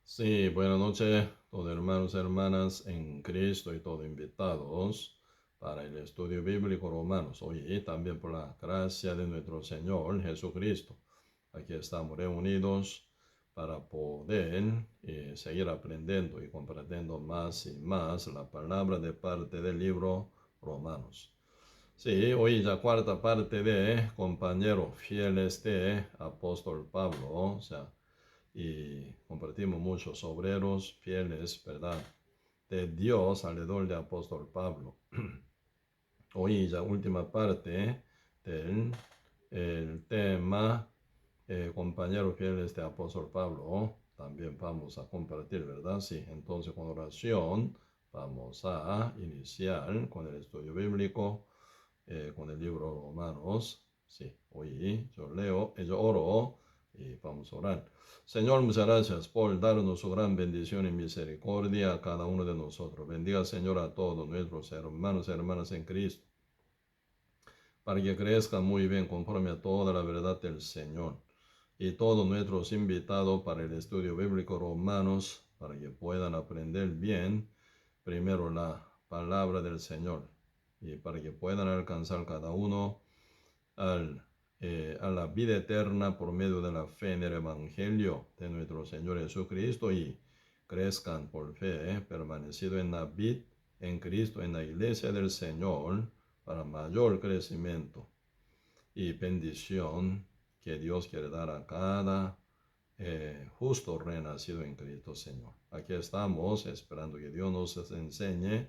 Sí, buenas noches, todos hermanos y hermanas en Cristo y todos invitados para el estudio bíblico Romanos. Hoy también por la gracia de nuestro Señor Jesucristo. Aquí estamos reunidos para poder seguir aprendiendo y comprendiendo más y más la palabra de parte del libro Romanos. Sí, hoy ya cuarta parte de compañeros fieles de apóstol Pablo, o sea, y compartimos muchos obreros fieles, ¿verdad? De Dios alrededor de apóstol Pablo. Hoy ya última parte del el tema compañeros fieles de apóstol Pablo. También vamos a compartir, ¿verdad? Sí, entonces con oración vamos a iniciar con el estudio bíblico, con el libro Romanos. Sí, hoy yo leo, yo oro y vamos a orar. Señor, muchas gracias por darnos su gran bendición y misericordia a cada uno de nosotros. Bendiga, Señor, a todos nuestros hermanos y hermanas en Cristo, para que crezcan muy bien conforme a toda la verdad del Señor. Y todos nuestros invitados para el estudio bíblico Romanos, para que puedan aprender bien primero la palabra del Señor y para que puedan alcanzar cada uno al, a la vida eterna por medio de la fe en el Evangelio de nuestro Señor Jesucristo y crezcan por fe, permanecido en la vid, en Cristo, en la iglesia del Señor, para mayor crecimiento y bendición que Dios quiere dar a cada justo renacido en Cristo Señor. Aquí estamos esperando que Dios nos enseñe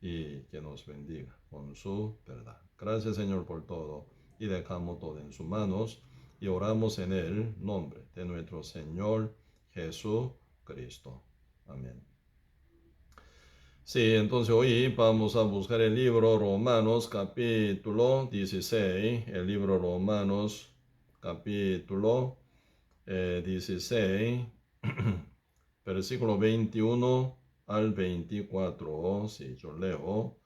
y que nos bendiga con su verdad. Gracias, Señor, por todo, y dejamos todo en sus manos y oramos en el nombre de nuestro Señor Jesucristo. Amén. Sí, entonces hoy vamos a buscar el libro Romanos capítulo 16, el libro Romanos capítulo 16, versículo 21 al 24. Si yo leo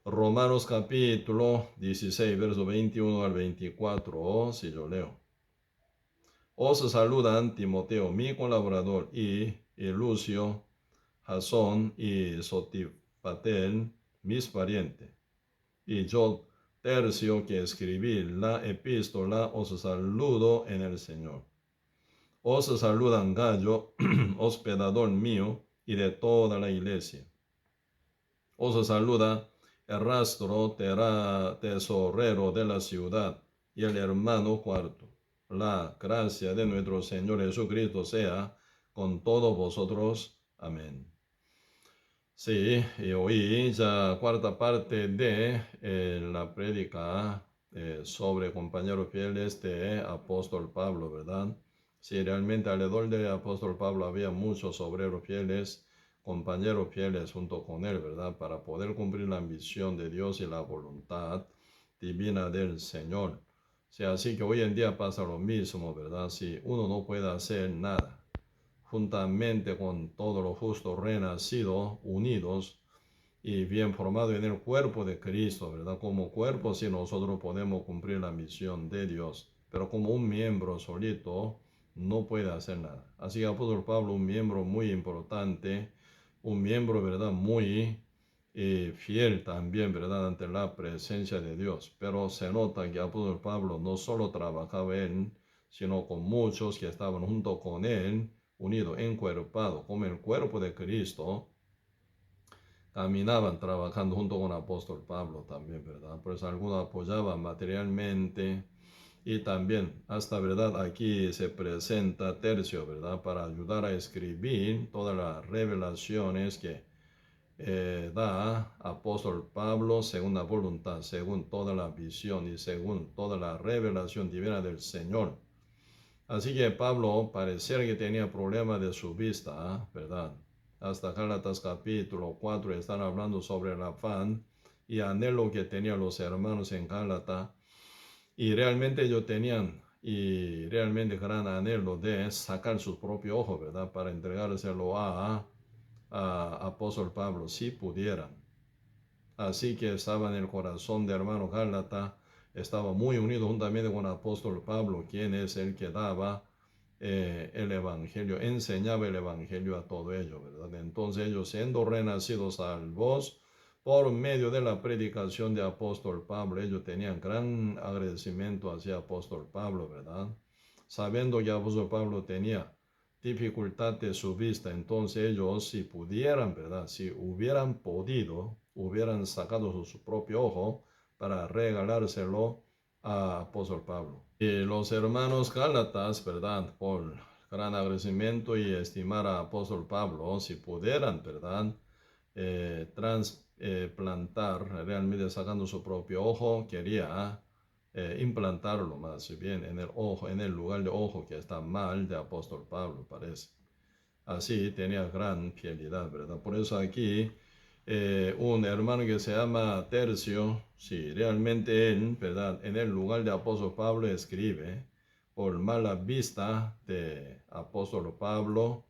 Romanos capítulo 16, verso 21 al 24. Si yo leo. Os saludan Timoteo, mi colaborador, y Lucio, Jasón y Sotipater, mis parientes. Y yo, Tercio, que escribí la epístola, os saludo en el Señor. Os saludan Gallo, hospedador mío, y de toda la iglesia. Os saluda Erastro, tesorero de la ciudad, y el hermano Cuarto. La gracia de nuestro Señor Jesucristo sea con todos vosotros. Amén. Sí, y hoy ya cuarta parte de la prédica sobre compañeros fieles de apóstol Pablo, ¿verdad? Sí, realmente alrededor del apóstol Pablo había muchos obreros fieles, compañeros fieles junto con él, ¿verdad? Para poder cumplir la ambición de Dios y la voluntad divina del Señor. Sí, así que hoy en día pasa lo mismo, ¿verdad? Si uno no puede hacer nada juntamente con todos los justos renacidos, unidos y bien formados en el cuerpo de Cristo, ¿verdad? Como cuerpo, si nosotros podemos cumplir la misión de Dios, pero como un miembro solito no puede hacer nada. Así que apóstol Pablo, un miembro muy importante, un miembro, ¿verdad? Muy fiel también, ¿verdad? Ante la presencia de Dios. Pero se nota que apóstol Pablo no solo trabajaba él, sino con muchos que estaban junto con él, unido, encuerpado, como el cuerpo de Cristo, caminaban trabajando junto con el apóstol Pablo también, ¿verdad? Pues algunos apoyaban materialmente y también, hasta, ¿verdad? Aquí se presenta Tercio, ¿verdad? Para ayudar a escribir todas las revelaciones que da apóstol Pablo según la voluntad, según toda la visión y según toda la revelación divina del Señor. Así que Pablo parecía que tenía problemas de su vista, ¿verdad? Hasta Gálatas capítulo 4 están hablando sobre el afán y anhelo que tenían los hermanos en Gálatas. Y realmente ellos tenían y realmente gran anhelo de sacar sus propios ojos, ¿verdad? Para entregárselo a apóstol Pablo, si pudieran. Así que estaba en el corazón de hermano Gálata estaba muy unido juntamente con el apóstol Pablo, quien es el que daba el evangelio, enseñaba el evangelio a todo ello, ¿verdad? Entonces ellos, siendo renacidos salvos por medio de la predicación de apóstol Pablo, ellos tenían gran agradecimiento hacia apóstol Pablo, ¿verdad? Sabiendo que apóstol Pablo tenía dificultad de su vista, entonces ellos, si pudieran, ¿verdad? Si hubieran podido, hubieran sacado su propio ojo para regalárselo a apóstol Pablo. Y los hermanos Gálatas, ¿verdad? Por gran agradecimiento y estimar a apóstol Pablo, si pudieran, ¿verdad? Transplantar, realmente sacando su propio ojo, quería implantarlo más bien en el ojo, en el lugar de ojo que está mal de apóstol Pablo, parece. Así tenía gran fidelidad, ¿verdad? Por eso aquí un hermano que se llama Tercio, si realmente él, ¿verdad? En el lugar de apóstol Pablo escribe por mala vista de apóstol Pablo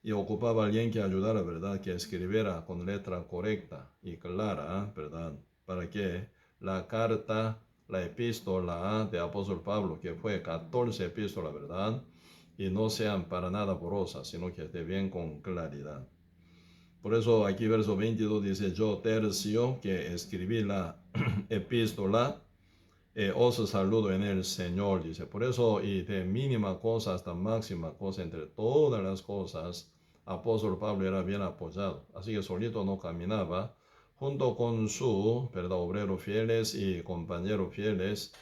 y ocupaba a alguien que ayudara, ¿verdad? Que escribiera con letra correcta y clara, ¿verdad? Para que la carta, la epístola de apóstol Pablo, que fue 14 epístolas, ¿verdad? Y no sean para nada borrosas, sino que esté bien con claridad. Por eso aquí verso 22 dice, yo Tercio, que escribí la epístola, os saludo en el Señor, dice. Por eso, y de mínima cosa hasta máxima cosa, entre todas las cosas, apóstol Pablo era bien apoyado. Así que solito no caminaba, junto con su, ¿verdad?, obreros fieles y compañeros fieles,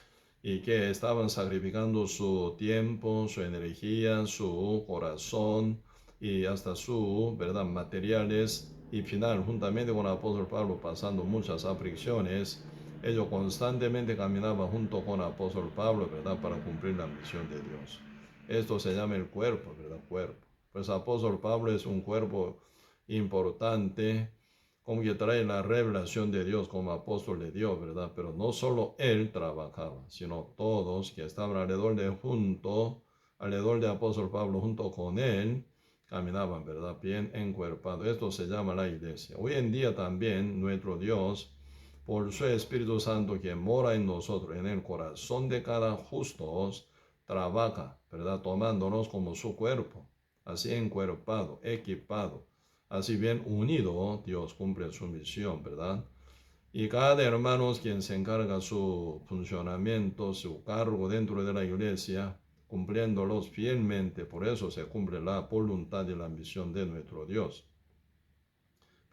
y que estaban sacrificando su tiempo, su energía, su corazón y hasta su, ¿verdad?, materiales. Y final, juntamente con el apóstol Pablo, pasando muchas aflicciones, ellos constantemente caminaban junto con el apóstol Pablo, ¿verdad?, para cumplir la misión de Dios. Esto se llama el cuerpo, ¿verdad? Cuerpo. Pues el apóstol Pablo es un cuerpo importante, como que trae la revelación de Dios como apóstol de Dios, ¿verdad? Pero no solo él trabajaba, sino todos que estaban alrededor de apóstol Pablo, junto con él, caminaban, ¿verdad? Bien encuerpados. Esto se llama la iglesia. Hoy en día también nuestro Dios, por su Espíritu Santo que mora en nosotros, en el corazón de cada justo, trabaja, ¿verdad? Tomándonos como su cuerpo, así encuerpado, equipado, así bien unido, Dios cumple su misión, ¿verdad? Y cada hermano es quien se encarga su funcionamiento, su cargo dentro de la iglesia, cumpliéndolos fielmente. Por eso se cumple la voluntad y la misión de nuestro Dios,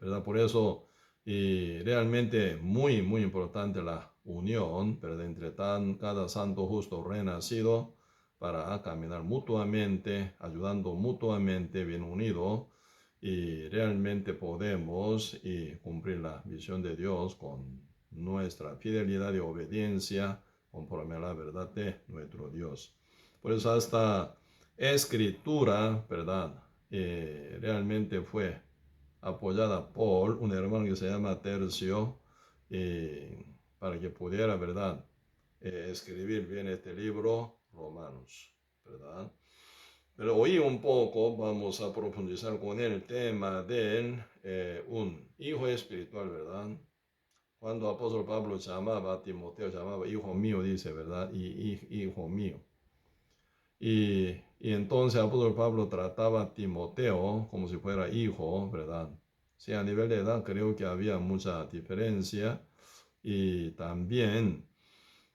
¿verdad? Por eso, y realmente muy, muy importante la unión, ¿verdad?, entre cada santo justo renacido para caminar mutuamente, ayudando mutuamente, bien unido, y realmente podemos cumplir la visión de Dios con nuestra fidelidad y obediencia conforme a la verdad de nuestro Dios. Por eso hasta escritura, ¿verdad? Realmente fue apoyada por un hermano que se llama Tercio, para que pudiera, ¿verdad?, escribir bien este libro, Romanos, ¿verdad? Pero hoy un poco vamos a profundizar con el tema de un hijo espiritual, ¿verdad? Cuando el apóstol Pablo llamaba a Timoteo, llamaba hijo mío, dice, ¿verdad? Y hijo mío. Y entonces el apóstol Pablo trataba a Timoteo como si fuera hijo, ¿verdad? Sí, a nivel de edad creo que había mucha diferencia. Y también,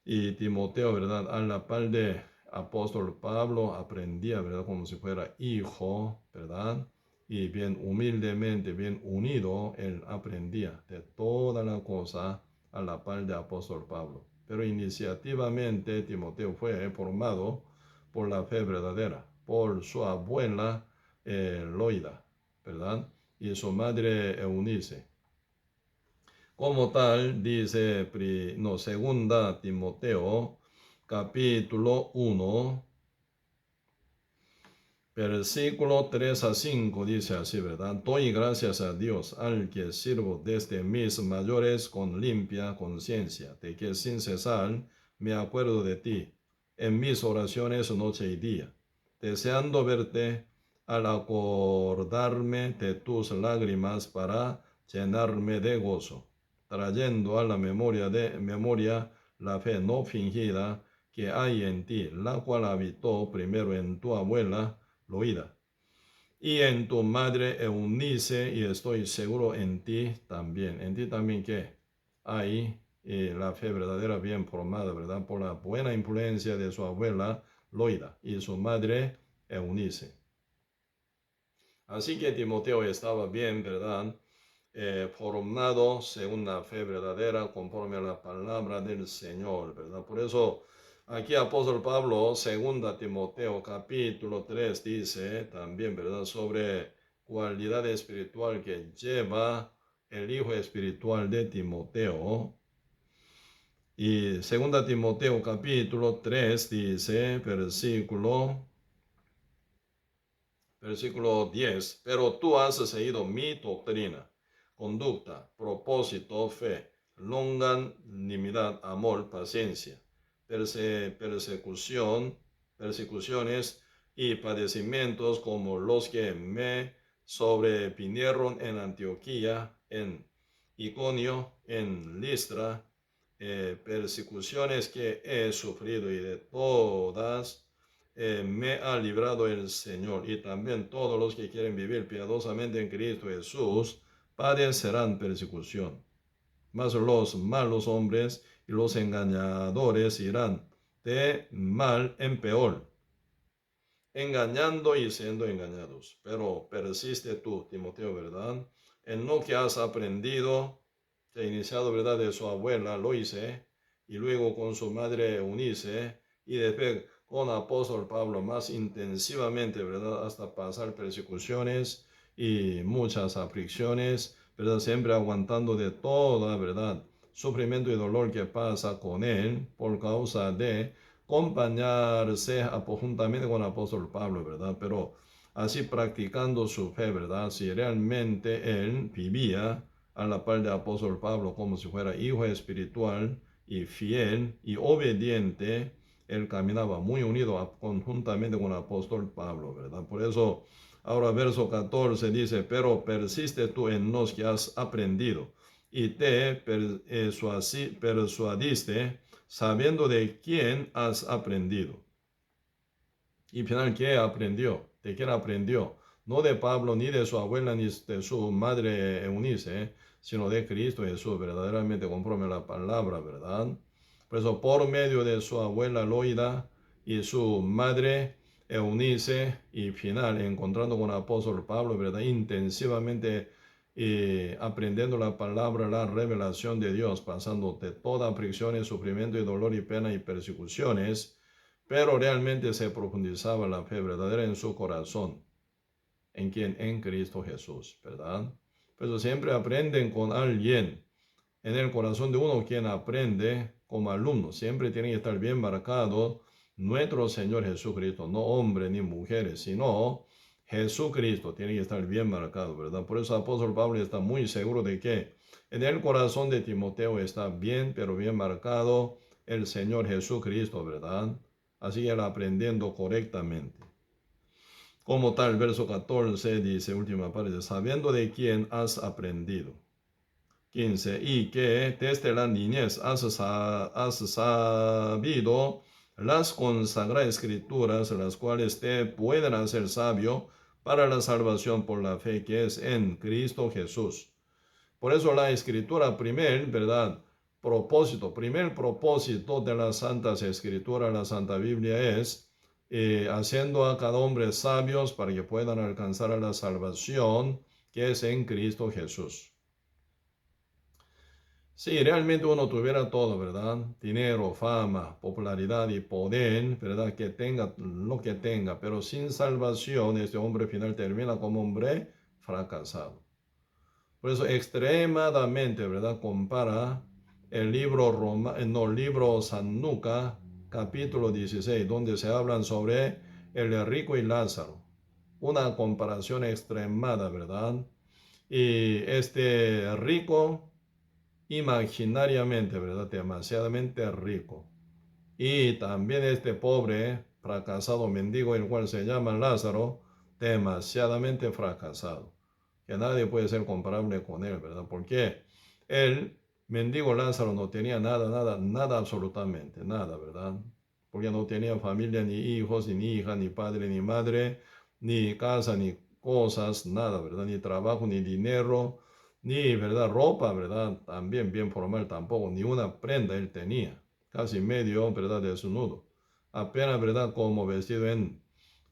y Timoteo, ¿verdad?, a la par de apóstol Pablo aprendía, ¿verdad?, como si fuera hijo, ¿verdad? Y bien humildemente, bien unido, él aprendía de toda la cosa a la par de apóstol Pablo. Pero iniciativamente Timoteo fue formado por la fe verdadera, por su abuela Loida, ¿verdad? Y su madre Eunice. Como tal, dice segunda Timoteo, capítulo 1, versículo 3 a 5, dice así, ¿verdad? Doy gracias a Dios, al que sirvo desde mis mayores con limpia conciencia, de que sin cesar me acuerdo de ti, en mis oraciones noche y día, deseando verte al acordarme de tus lágrimas para llenarme de gozo, trayendo a la memoria la fe no fingida que hay en ti, la cual habitó primero en tu abuela Loida y en tu madre Eunice, y estoy seguro en ti también. En ti también que hay la fe verdadera bien formada, ¿verdad? Por la buena influencia de su abuela Loida y su madre Eunice. Así que Timoteo estaba bien, ¿verdad? Formado según la fe verdadera, conforme a la palabra del Señor, ¿verdad? Por eso aquí apóstol Pablo, segunda Timoteo capítulo 3 dice también, ¿verdad? Sobre cualidad espiritual que lleva el hijo espiritual de Timoteo. Y segunda Timoteo capítulo 3 dice, versículo 10, pero tú has seguido mi doctrina, conducta, propósito, fe, longanimidad, amor, paciencia, persecuciones y padecimientos como los que me sobrevinieron en Antioquía, en Iconio, en Listra, persecuciones que he sufrido y de todas me ha librado el Señor. Y también todos los que quieren vivir piadosamente en Cristo Jesús padecerán persecución. Mas los malos hombres y los engañadores irán de mal en peor, engañando y siendo engañados. Pero persiste tú, Timoteo, ¿verdad? En lo que has aprendido, que ha iniciado, ¿verdad? De su abuela Loise, y luego con su madre Eunice, y después con apóstol Pablo más intensivamente, ¿verdad? Hasta pasar persecuciones y muchas aflicciones, ¿verdad? Siempre aguantando de toda, ¿verdad? Sufrimiento y dolor que pasa con él por causa de acompañarse juntamente con el apóstol Pablo, ¿verdad? Pero así practicando su fe, ¿verdad? Si realmente él vivía a la par del apóstol Pablo como si fuera hijo espiritual y fiel y obediente, él caminaba muy unido conjuntamente con el apóstol Pablo, ¿verdad? Por eso, ahora verso 14 dice, pero persiste tú en los que has aprendido y te persuadiste sabiendo de quién has aprendido. Y final, ¿qué aprendió? ¿De quién aprendió? No de Pablo, ni de su abuela, ni de su madre Eunice, sino de Cristo Jesús, verdaderamente conforme a la palabra, ¿verdad? Por eso, por medio de su abuela Loida y su madre Eunice, y final, encontrando con el apóstol Pablo, ¿verdad? Intensivamente aprendiendo la palabra, la revelación de Dios, pasando de toda aflicción, sufrimiento y dolor y pena y persecuciones, pero realmente se profundizaba la fe verdadera en su corazón. ¿En quién? En Cristo Jesús, ¿verdad? Pero siempre aprenden con alguien. En el corazón de uno quien aprende como alumno, siempre tiene que estar bien marcado nuestro Señor Jesucristo, no hombres ni mujeres, sino Jesucristo tiene que estar bien marcado, ¿verdad? Por eso el apóstol Pablo está muy seguro de que en el corazón de Timoteo está bien, pero bien marcado el Señor Jesucristo, ¿verdad? Así él aprendiendo correctamente. Como tal, verso 14 dice, última parte, sabiendo de quién has aprendido. 15. Y que desde la niñez has sabido las consagradas escrituras, las cuales te pueden hacer sabio para la salvación por la fe que es en Cristo Jesús. Por eso la escritura, primer propósito de las santas escrituras, la Santa Biblia es haciendo a cada hombre sabios para que puedan alcanzar a la salvación que es en Cristo Jesús. Si realmente uno tuviera todo, ¿verdad? Dinero, fama, popularidad y poder, ¿verdad? Que tenga lo que tenga, pero sin salvación, este hombre final termina como hombre fracasado. Por eso extremadamente, ¿verdad? Compara el libro San Lucas, capítulo 16, donde se hablan sobre el rico y Lázaro. Una comparación extremada, ¿verdad? Y este rico imaginariamente, ¿verdad? Demasiadamente rico. Y también este pobre, fracasado mendigo, el cual se llama Lázaro, demasiadamente fracasado. Que nadie puede ser comparable con él, ¿verdad? Porque él mendigo Lázaro no tenía nada absolutamente, nada, ¿verdad? Porque no tenía familia, ni hijos, ni hija, ni padre, ni madre, ni casa, ni cosas, nada, ¿verdad? Ni trabajo, ni dinero, ni, ¿verdad? Ropa, ¿verdad? También bien formal tampoco, ni una prenda él tenía, casi medio, ¿verdad? Desnudo. Apenas, ¿verdad? Como vestido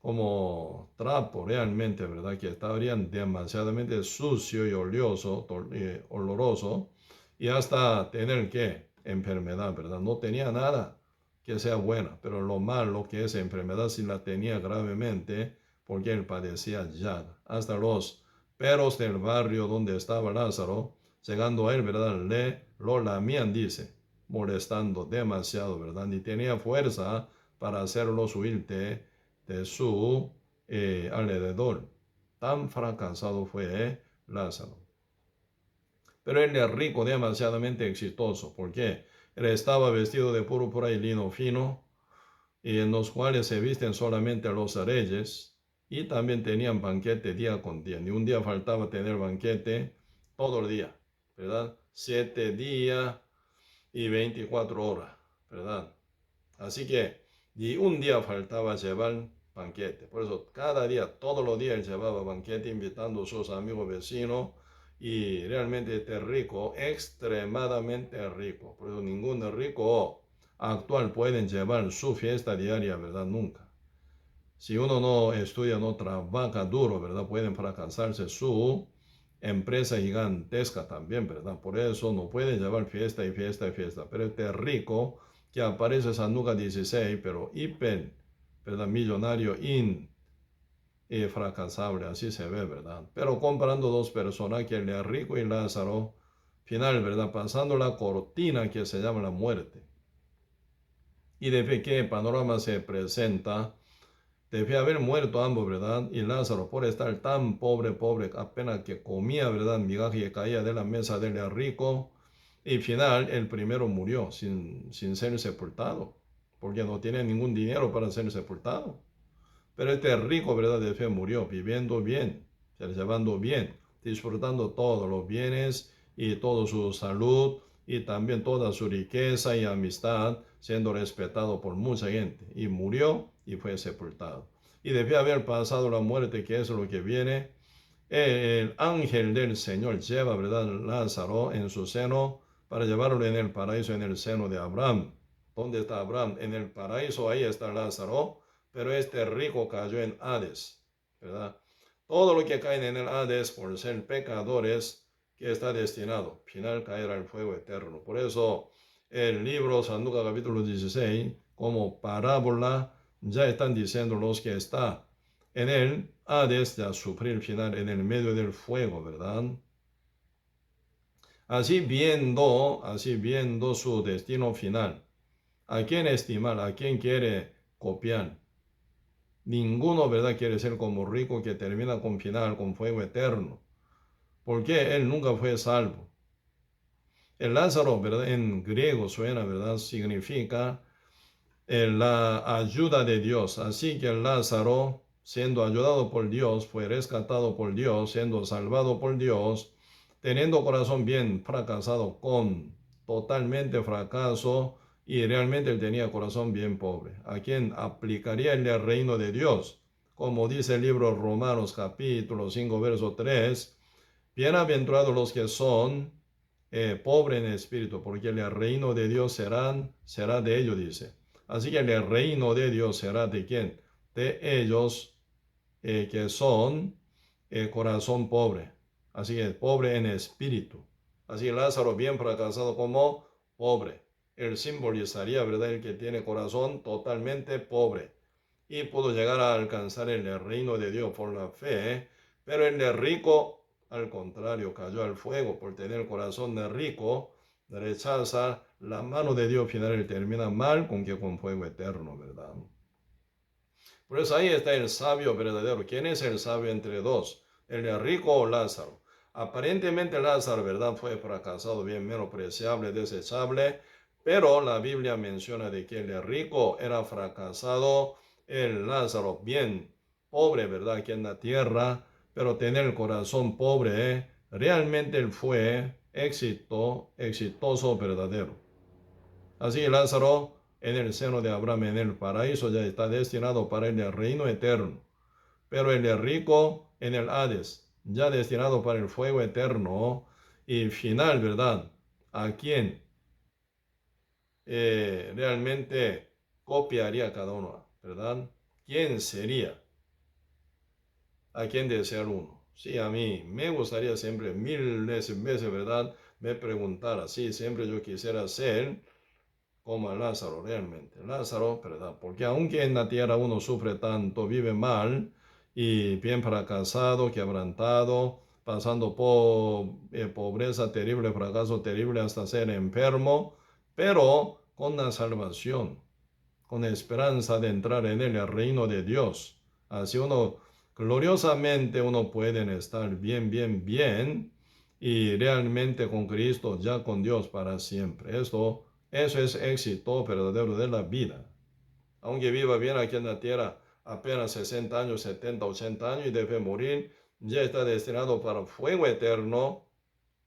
como trapo realmente, ¿verdad? Que estarían demasiadamente sucio y oloroso y hasta tener que enfermedad, ¿verdad? No tenía nada que sea buena, pero lo malo que esa enfermedad sí la tenía gravemente porque él padecía llaga. Hasta los perros del barrio donde estaba Lázaro, llegando a él, ¿verdad? Lo lamían, dice, molestando demasiado, ¿verdad? Ni tenía fuerza para hacerlos huir de su alrededor. Tan fracasado fue Lázaro. Pero él era rico, demasiadamente exitoso. ¿Por qué? Él estaba vestido de púrpura y lino fino, y en los cuales se visten solamente los reyes, y también tenían banquete día con día. Ni un día faltaba tener banquete todo el día, ¿verdad? 7 días y 24 horas, ¿verdad? Así que ni un día faltaba llevar banquete. Por eso cada día, todos los días él llevaba banquete invitando a sus amigos vecinos y realmente este rico, extremadamente rico. Por eso ningún rico actual puede llevar su fiesta diaria, ¿verdad? Nunca. Si uno no estudia, no trabaja duro, ¿verdad? Pueden fracasarse su empresa gigantesca también, ¿verdad? Por eso no pueden llevar fiesta y fiesta y fiesta. Pero este rico que aparece San Lucas 16, pero hiper, ¿verdad? Millonario, fracasable, así se ve, ¿verdad? Pero comparando dos personas, que el rico y Lázaro, final, ¿verdad? Pasando la cortina que se llama la muerte. Y de qué panorama se presenta. Debía haber muerto ambos, ¿verdad? Y Lázaro, por estar tan pobre, apenas que comía, ¿verdad? Migaja que caía de la mesa del rico. Y final, el primero murió sin ser sepultado, porque no tiene ningún dinero para ser sepultado. Pero este rico, ¿verdad? De fe murió, viviendo bien, llevando bien, disfrutando todos los bienes y toda su salud y también toda su riqueza y amistad, siendo respetado por mucha gente. Y murió y fue sepultado. Y debía haber pasado la muerte, que es lo que viene. El ángel del Señor lleva, ¿verdad? Lázaro en su seno para llevarlo en el paraíso, en el seno de Abraham. ¿Dónde está Abraham? En el paraíso, ahí está Lázaro, pero este rico cayó en Hades, ¿verdad? Todo lo que cae en el Hades por ser pecadores, que está destinado, final caer al fuego eterno. Por eso el libro San Lucas capítulo 16, como parábola, ya están diciendo los que está en él Hades de sufrir final en el medio del fuego, ¿verdad? Así viendo su destino final. ¿A quién estimar? ¿A quién quiere copiar? Ninguno, ¿verdad? Quiere ser como rico que termina con final, con fuego eterno. Porque él nunca fue salvo. El Lázaro, ¿verdad? En griego suena, ¿verdad? Significa la ayuda de Dios. Así que el Lázaro, siendo ayudado por Dios, fue rescatado por Dios, siendo salvado por Dios, teniendo corazón bien fracasado, con totalmente fracaso, y realmente él tenía corazón bien pobre. ¿A quién aplicaría el reino de Dios? Como dice el libro Romanos capítulo 5, verso 3, bienaventurados los que son pobres en espíritu, porque el reino de Dios será de ellos, dice. Así que el reino de Dios será de quién? De ellos que son corazón pobre. Así que pobre en espíritu. Así que Lázaro bien fracasado como pobre. Él simbolizaría, ¿verdad? El que tiene corazón totalmente pobre. Y pudo llegar a alcanzar el reino de Dios por la fe. Pero el de rico, al contrario, cayó al fuego por tener el corazón de rico. Rechaza la mano de Dios final y termina mal con fuego eterno, ¿verdad? Por eso ahí está el sabio verdadero. ¿Quién es el sabio entre dos? ¿El de rico o Lázaro? Aparentemente Lázaro, ¿verdad? Fue fracasado, bien menospreciable, desechable, pero la Biblia menciona de que el de rico era fracasado, el Lázaro bien pobre, ¿verdad? Aquí en la tierra, pero tener el corazón pobre, realmente él fue éxito, exitoso verdadero. Así Lázaro en el seno de Abraham en el paraíso ya está destinado para el reino eterno. Pero el rico en el Hades, ya destinado para el fuego eterno y final, ¿verdad? ¿A quién realmente copiaría cada uno, ¿verdad? ¿Quién sería? ¿A quién desear uno? Sí, a mí me gustaría siempre, miles de veces, ¿verdad? Me preguntara, sí, siempre yo quisiera ser como a Lázaro realmente. Lázaro, ¿verdad? Porque aunque en la tierra uno sufre tanto, vive mal y bien fracasado, quebrantado, pasando por pobreza terrible, fracaso terrible hasta ser enfermo, pero con la salvación, con esperanza de entrar en el reino de Dios. Así uno, gloriosamente uno puede estar bien, bien, bien y realmente con Cristo, ya con Dios para siempre. Eso es éxito verdadero de la vida. Aunque viva bien aquí en la tierra, apenas 60 años, 70, 80 años y debe morir, ya está destinado para fuego eterno.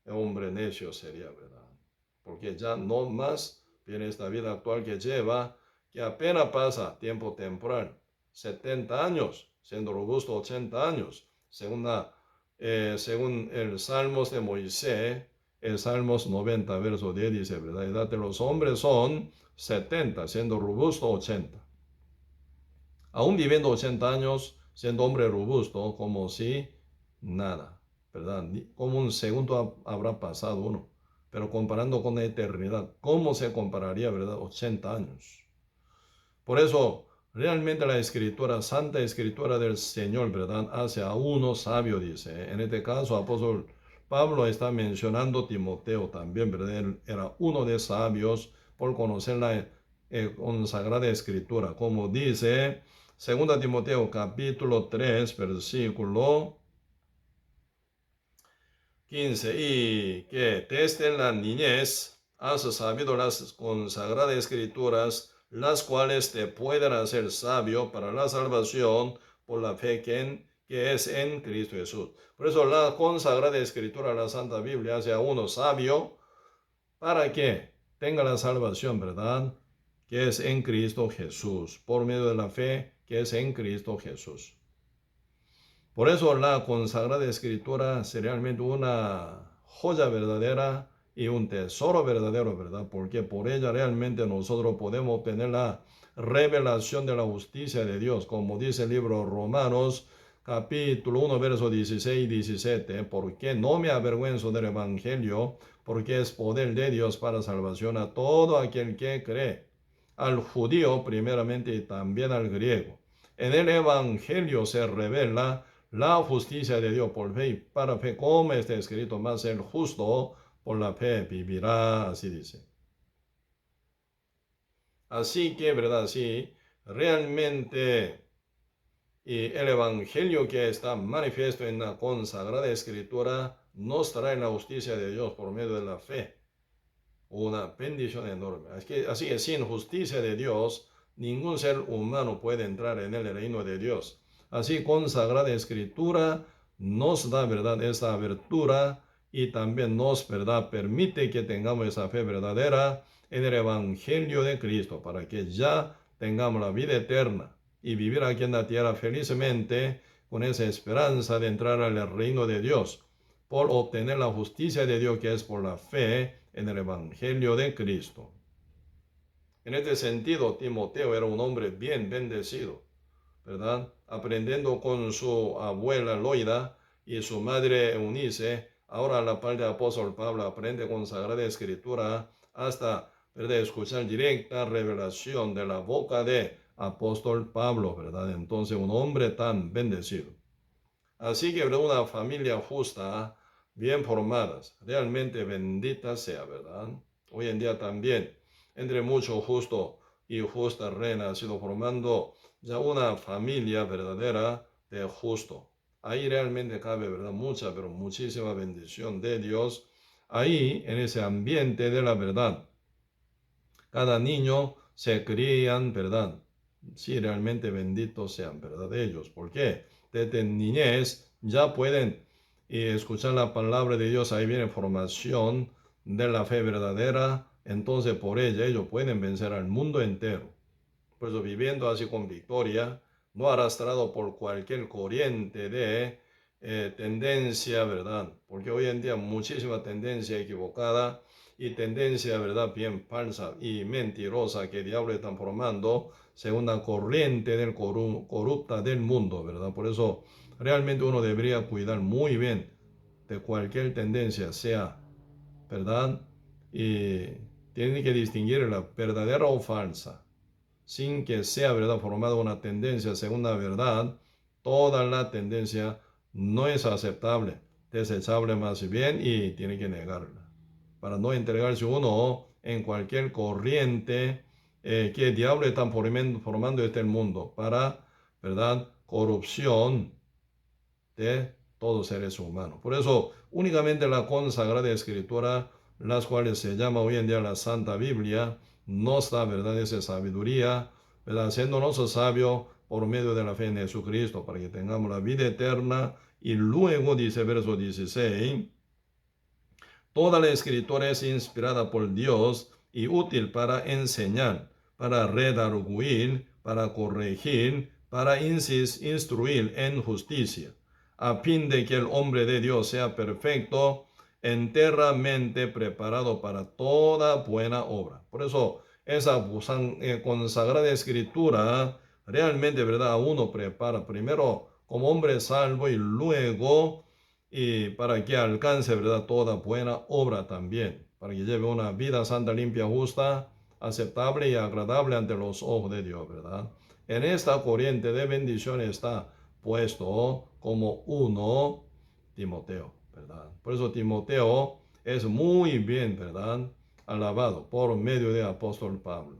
El hombre necio sería, ¿verdad? Porque ya no más viene esta vida actual que lleva, que apenas pasa tiempo temporal, 70 años, siendo robusto 80 años, según el Salmos de Moisés, el Salmos 90, verso 10 dice, ¿verdad? La edad de los hombres son 70, siendo robusto 80. Aún viviendo 80 años, siendo hombre robusto, como si nada, ¿verdad? Como un segundo habrá pasado uno. Pero comparando con la eternidad, ¿cómo se compararía, verdad? 80 años. Por eso, realmente la escritura, santa escritura del Señor, ¿verdad? Hace a uno sabio, dice. En este caso, apóstol Pablo está mencionando Timoteo también, ¿verdad? Él era uno de sabios por conocer la consagrada escritura. Como dice 2 Timoteo capítulo 3, versículo 15, y que desde la niñez has sabido las consagradas escrituras, las cuales te pueden hacer sabio para la salvación por la fe que es en Cristo Jesús. Por eso la consagrada escritura, la Santa Biblia, hace a uno sabio para que tenga la salvación, ¿verdad? Que es en Cristo Jesús, por medio de la fe que es en Cristo Jesús. Por eso la consagrada escritura es realmente una joya verdadera y un tesoro verdadero, ¿verdad? Porque por ella realmente nosotros podemos obtener la revelación de la justicia de Dios, como dice el libro Romanos, capítulo 1, verso 16 y 17, porque no me avergüenzo del Evangelio, porque es poder de Dios para salvación a todo aquel que cree, al judío primeramente y también al griego. En el Evangelio se revela la justicia de Dios por fe y para fe, como está escrito, más el justo por la fe vivirá, así dice. Así que, ¿verdad? Sí, realmente el Evangelio que está manifiesto en la consagrada escritura nos trae la justicia de Dios por medio de la fe. Una bendición enorme. Así que sin justicia de Dios, ningún ser humano puede entrar en el reino de Dios. Así, consagrada escritura nos da, ¿verdad?, esa abertura y también nos, ¿verdad?, permite que tengamos esa fe verdadera en el Evangelio de Cristo para que ya tengamos la vida eterna y vivir aquí en la tierra felizmente con esa esperanza de entrar al reino de Dios por obtener la justicia de Dios que es por la fe en el Evangelio de Cristo. En este sentido, Timoteo era un hombre bien bendecido, ¿verdad? Aprendiendo con su abuela Loida y su madre Eunice, ahora a la par de apóstol Pablo aprende con Sagrada Escritura hasta, ¿verdad?, escuchar directa revelación de la boca de apóstol Pablo, ¿verdad? Entonces, un hombre tan bendecido. Así que, ¿verdad?, una familia justa, bien formadas, realmente bendita sea, ¿verdad? Hoy en día también, entre mucho justo y justa reina, ha sido formando ya una familia verdadera de justo. Ahí realmente cabe, ¿verdad?, mucha, pero muchísima bendición de Dios. Ahí, en ese ambiente de la verdad, cada niño se crían, ¿verdad? Sí, realmente benditos sean, ¿verdad? Ellos. ¿Por qué? Desde niñez ya pueden y escuchar la palabra de Dios, ahí viene formación de la fe verdadera. Entonces por ella ellos pueden vencer al mundo entero. Por eso viviendo así con victoria, no arrastrado por cualquier corriente de tendencia, ¿verdad? Porque hoy en día muchísima tendencia equivocada y tendencia, ¿verdad? Bien falsa y mentirosa que el diablo está formando según la corriente del corrupta del mundo, ¿verdad? Por eso realmente uno debería cuidar muy bien de cualquier tendencia, sea, ¿verdad? Y tiene que distinguir la verdadera o falsa sin que sea, ¿verdad?, formada una tendencia según la verdad. Toda la tendencia no es aceptable, desechable más bien, y tiene que negarla para no entregarse uno en cualquier corriente que el diablo está formando este mundo para, ¿verdad?, corrupción de todos seres humanos. Por eso únicamente la consagrada escritura, las cuales se llama hoy en día la Santa Biblia, nos da, ¿verdad?, esa sabiduría, ¿verdad?, haciéndonos sabios por medio de la fe en Jesucristo, para que tengamos la vida eterna. Y luego dice verso 16, toda la escritura es inspirada por Dios y útil para enseñar, para redarguir, para corregir, para instruir en justicia, a fin de que el hombre de Dios sea perfecto, enteramente preparado para toda buena obra. Por eso esa consagrada escritura realmente, ¿verdad?, a uno prepara primero como hombre salvo y luego y para que alcance, ¿verdad?, toda buena obra también, para que lleve una vida santa, limpia, justa, aceptable y agradable ante los ojos de Dios, ¿verdad? En esta corriente de bendición está puesto como uno Timoteo, ¿verdad? Por eso Timoteo es muy bien, ¿verdad?, alabado por medio de apóstol Pablo.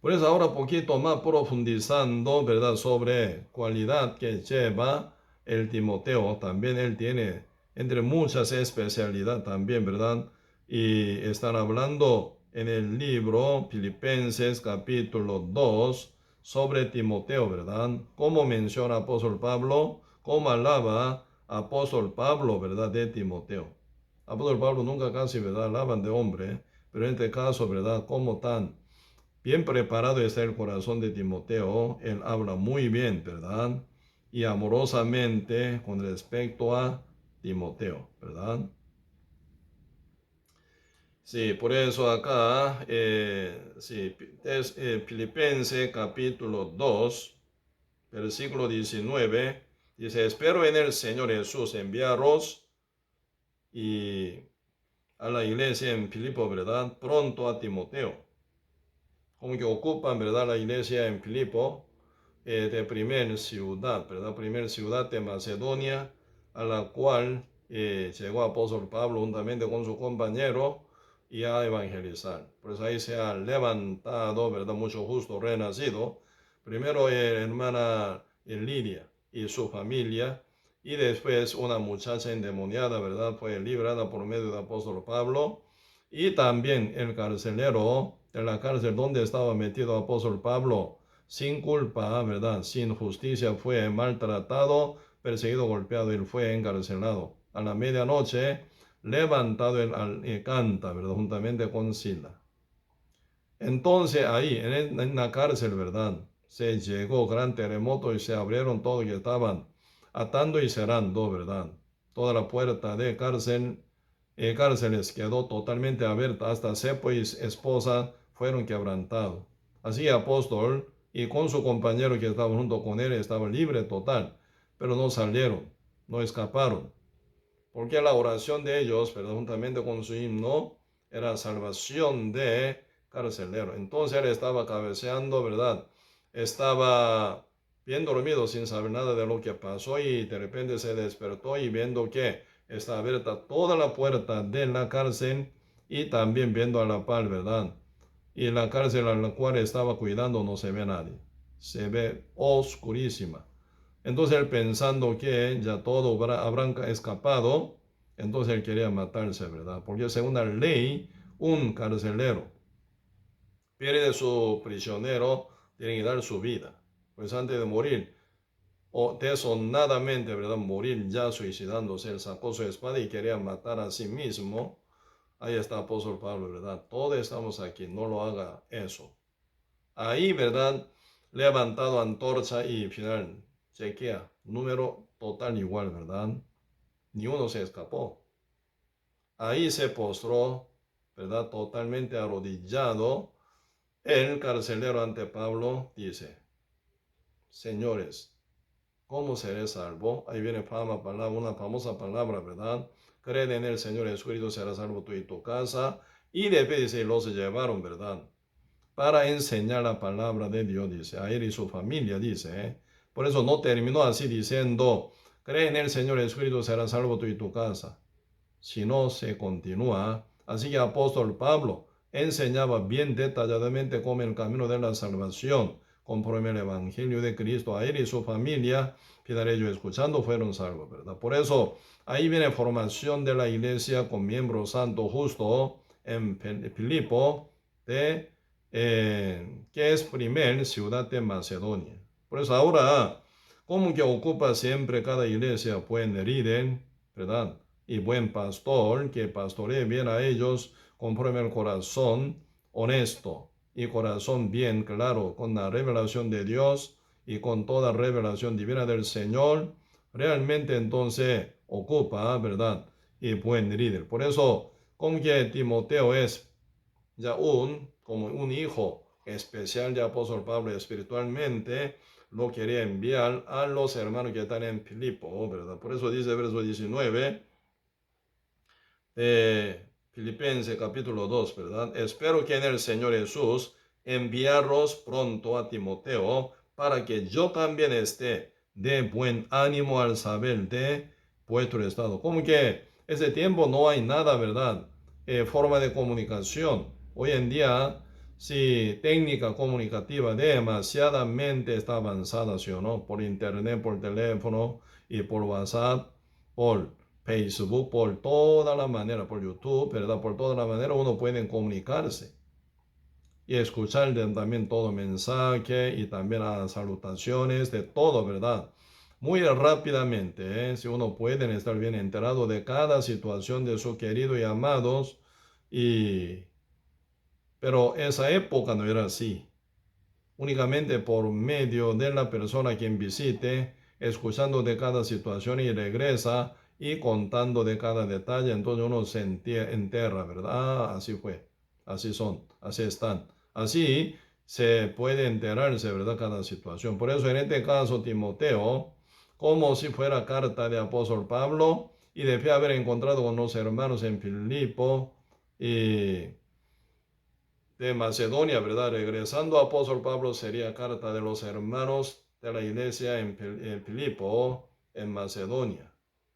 Por eso ahora poquito más profundizando, ¿verdad?, sobre cualidad que lleva el Timoteo. También él tiene entre muchas especialidades también, ¿verdad? Y están hablando en el libro Filipenses capítulo 2 sobre Timoteo, ¿verdad? Cómo menciona apóstol Pablo, cómo alaba apóstol Pablo, ¿verdad?, de Timoteo. Apóstol Pablo nunca casi, ¿verdad?, alaban de hombre, pero en este caso, ¿verdad?, cómo tan bien preparado está el corazón de Timoteo. Él habla muy bien, ¿verdad?, y amorosamente con respecto a Timoteo, ¿verdad? Sí, por eso acá, sí, es Filipenses capítulo 2, versículo 19, dice, espero en el Señor Jesús enviaros y a la iglesia en Filipo, ¿verdad?, pronto a Timoteo, como que ocupan, ¿verdad?, la iglesia en Filipo, de primer ciudad, ¿verdad?, primer ciudad de Macedonia, a la cual llegó apóstol Pablo juntamente con su compañero y a evangelizar. Pues ahí se ha levantado, ¿verdad?, mucho justo renacido. Primero hermana Lidia y su familia, y después una muchacha endemoniada, ¿verdad?, fue librada por medio del apóstol Pablo. Y también el carcelero de la cárcel donde estaba metido apóstol Pablo, sin culpa, ¿verdad?, sin justicia, fue maltratado, perseguido, golpeado, y fue encarcelado. A la medianoche, levantado él canta, ¿verdad?, juntamente con Sila. Entonces ahí, en la cárcel, ¿verdad?, se llegó gran terremoto y se abrieron todo y estaban atando y cerrando, ¿verdad? Toda la puerta de cárceles quedó totalmente abierta, hasta cepo y esposa fueron quebrantados. Así apóstol y con su compañero que estaba junto con él estaba libre total, pero no salieron, no escaparon, porque la oración de ellos, ¿verdad?, juntamente con su himno, era salvación de carcelero. Entonces él estaba cabeceando, ¿verdad? Estaba bien dormido sin saber nada de lo que pasó y de repente se despertó y viendo que está abierta toda la puerta de la cárcel y también viendo a la par, ¿verdad? Y la cárcel a la cual estaba cuidando no se ve nadie. Se ve oscurísima. Entonces él pensando que ya todo habrán escapado, entonces él quería matarse, ¿verdad? Porque según la ley, un carcelero pierde su prisionero, tiene que dar su vida. Pues antes de morir, o desonadamente, ¿verdad? Morir ya suicidándose. Él sacó su espada y quería matar a sí mismo. Ahí está apóstol Pablo, ¿verdad? Todos estamos aquí, no lo haga eso. Ahí, ¿verdad? Levantado antorcha y final, chequea, número total igual, ¿verdad? Ni uno se escapó. Ahí se postró, ¿verdad? Totalmente arrodillado. El carcelero ante Pablo dice, señores, ¿cómo seré salvo? Ahí viene una famosa palabra, ¿verdad? Cree en el Señor Jesucristo, será salvo tú y tu casa. Y después dice, los llevaron, ¿verdad? Para enseñar la palabra de Dios, dice, a él y su familia, dice. Por eso no terminó así diciendo, cree en el Señor Jesucristo, será salvo tú y tu casa. Sino se continúa. Así que apóstol Pablo enseñaba bien detalladamente cómo el camino de la salvación, conforme el Evangelio de Cristo, a él y su familia, quedar ellos escuchando, fueron salvos, ¿verdad? Por eso, ahí viene formación de la iglesia con miembros santos justo en Filipo, que es primer ciudad de Macedonia. Por eso ahora, como que ocupa siempre cada iglesia, buen líder, ¿verdad? Y buen pastor que pastoree bien a ellos conforme el corazón honesto y corazón bien claro con la revelación de Dios y con toda revelación divina del Señor, realmente entonces ocupa, ¿verdad? Y buen líder. Por eso, como que Timoteo es ya como un hijo especial de apóstol Pablo espiritualmente, lo quería enviar a los hermanos que están en Filipo, ¿verdad? Por eso dice verso 19 de Filipenses capítulo 2, ¿verdad? Espero que en el Señor Jesús enviaros pronto a Timoteo para que yo también esté de buen ánimo al saber de vuestro estado. Como que ese tiempo no hay nada, ¿verdad? Forma de comunicación. Hoy en día, si técnica comunicativa demasiadamente está avanzada, ¿sí o no? Por internet, por teléfono y por WhatsApp, por Facebook, por toda la manera, por YouTube, ¿verdad? Por toda la manera uno puede comunicarse y escuchar también todo mensaje y también las salutaciones de todo, ¿verdad? Muy rápidamente, si uno puede estar bien enterado de cada situación de su querido y amados, y... pero esa época no era así. Únicamente por medio de la persona quien visite, escuchando de cada situación y regresa y contando de cada detalle, entonces uno se entera, ¿verdad? Ah, así fue, así son, así están. Así se puede enterarse, ¿verdad? Cada situación. Por eso en este caso, Timoteo, como si fuera carta de apóstol Pablo, y después de haber encontrado con los hermanos en Filipo y de Macedonia, ¿verdad? Regresando a apóstol Pablo sería carta de los hermanos de la iglesia en Filipo, en Macedonia,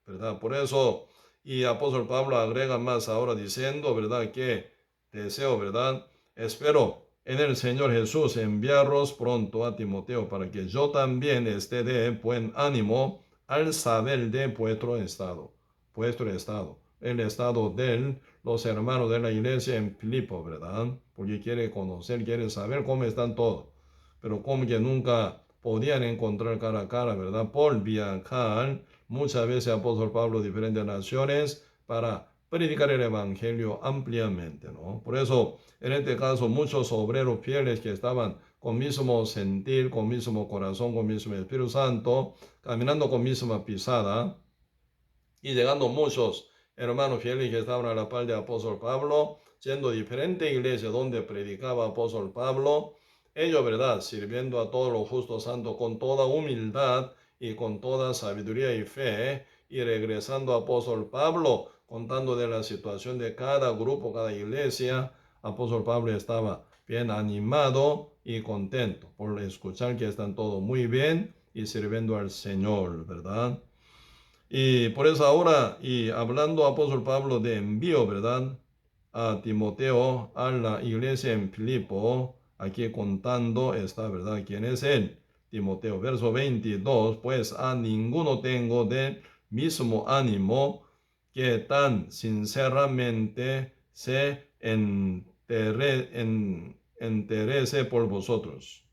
¿verdad? Por eso, y apóstol Pablo agrega más ahora diciendo, ¿verdad? Que deseo, ¿verdad? Espero en el Señor Jesús enviaros pronto a Timoteo para que yo también esté de buen ánimo al saber de vuestro estado, el estado de los hermanos de la iglesia en Filipo, ¿verdad? Porque quiere conocer, quiere saber cómo están todos, pero como que nunca podían encontrar cara a cara, ¿verdad? Por viajar muchas veces apóstol Pablo a diferentes naciones para predicar el evangelio ampliamente, ¿no? Por eso, en este caso, muchos obreros fieles que estaban con mismo sentir, con mismo corazón, con mismo Espíritu Santo, caminando con misma pisada, y llegando muchos hermanos fieles que estaban a la par de apóstol Pablo, siendo diferente iglesia donde predicaba apóstol Pablo, ellos, ¿verdad? Sirviendo a todos los justos santos con toda humildad y con toda sabiduría y fe, y regresando a apóstol Pablo, contando de la situación de cada grupo, cada iglesia, apóstol Pablo estaba bien animado y contento por escuchar que están todos muy bien y sirviendo al Señor, ¿verdad? Y por eso ahora, y hablando apóstol Pablo de envío, ¿verdad? A Timoteo, a la iglesia en Filipo, aquí contando está, ¿verdad? ¿Quién es él? Timoteo, verso 22, pues a ninguno tengo del mismo ánimo que tan sinceramente se interese por vosotros.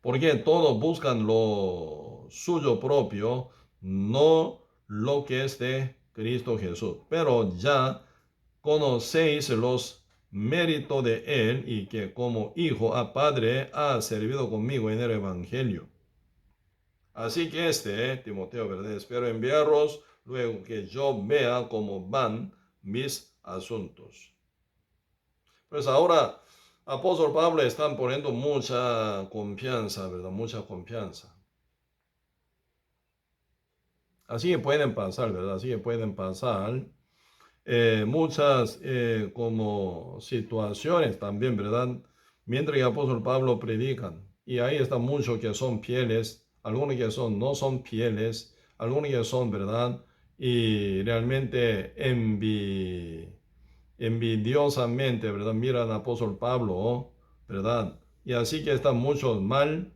porque todos buscan lo suyo propio, no lo que es de Cristo Jesús. Pero ya conocéis los méritos de Él y que como hijo a Padre ha servido conmigo en el Evangelio. Así que Timoteo, ¿verdad? Espero enviaros luego que yo vea cómo van mis asuntos. Pues ahora, apóstol Pablo están poniendo mucha confianza, ¿verdad? Mucha confianza. Así que pueden pasar, ¿verdad? Así que pueden pasar muchas como situaciones también, ¿verdad? Mientras que el apóstol Pablo predican. Y ahí están muchos que son fieles, algunos que no son fieles, algunos que son, ¿verdad? Y realmente envidiosamente, ¿verdad? Miran al apóstol Pablo, ¿verdad? Y así que están muchos mal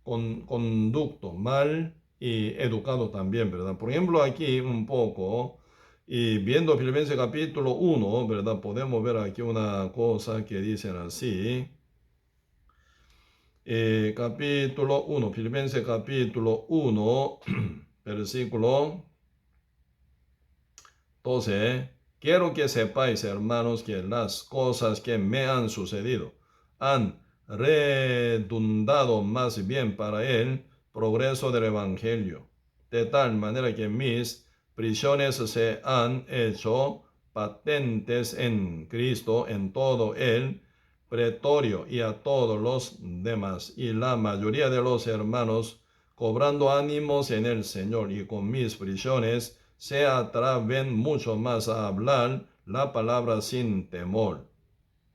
conducto, mal y educado también, ¿verdad? Por ejemplo, aquí un poco, y viendo Filipenses capítulo 1, ¿verdad? Podemos ver aquí una cosa que dicen así. Capítulo 1, Filipenses capítulo 1, versículo 12. Quiero que sepáis, hermanos, que las cosas que me han sucedido han redundado más bien para el progreso del Evangelio, de tal manera que mis prisiones se han hecho patentes en Cristo en todo el pretorio y a todos los demás, y la mayoría de los hermanos, cobrando ánimos en el Señor y con mis prisiones, se atreven mucho más a hablar la palabra sin temor.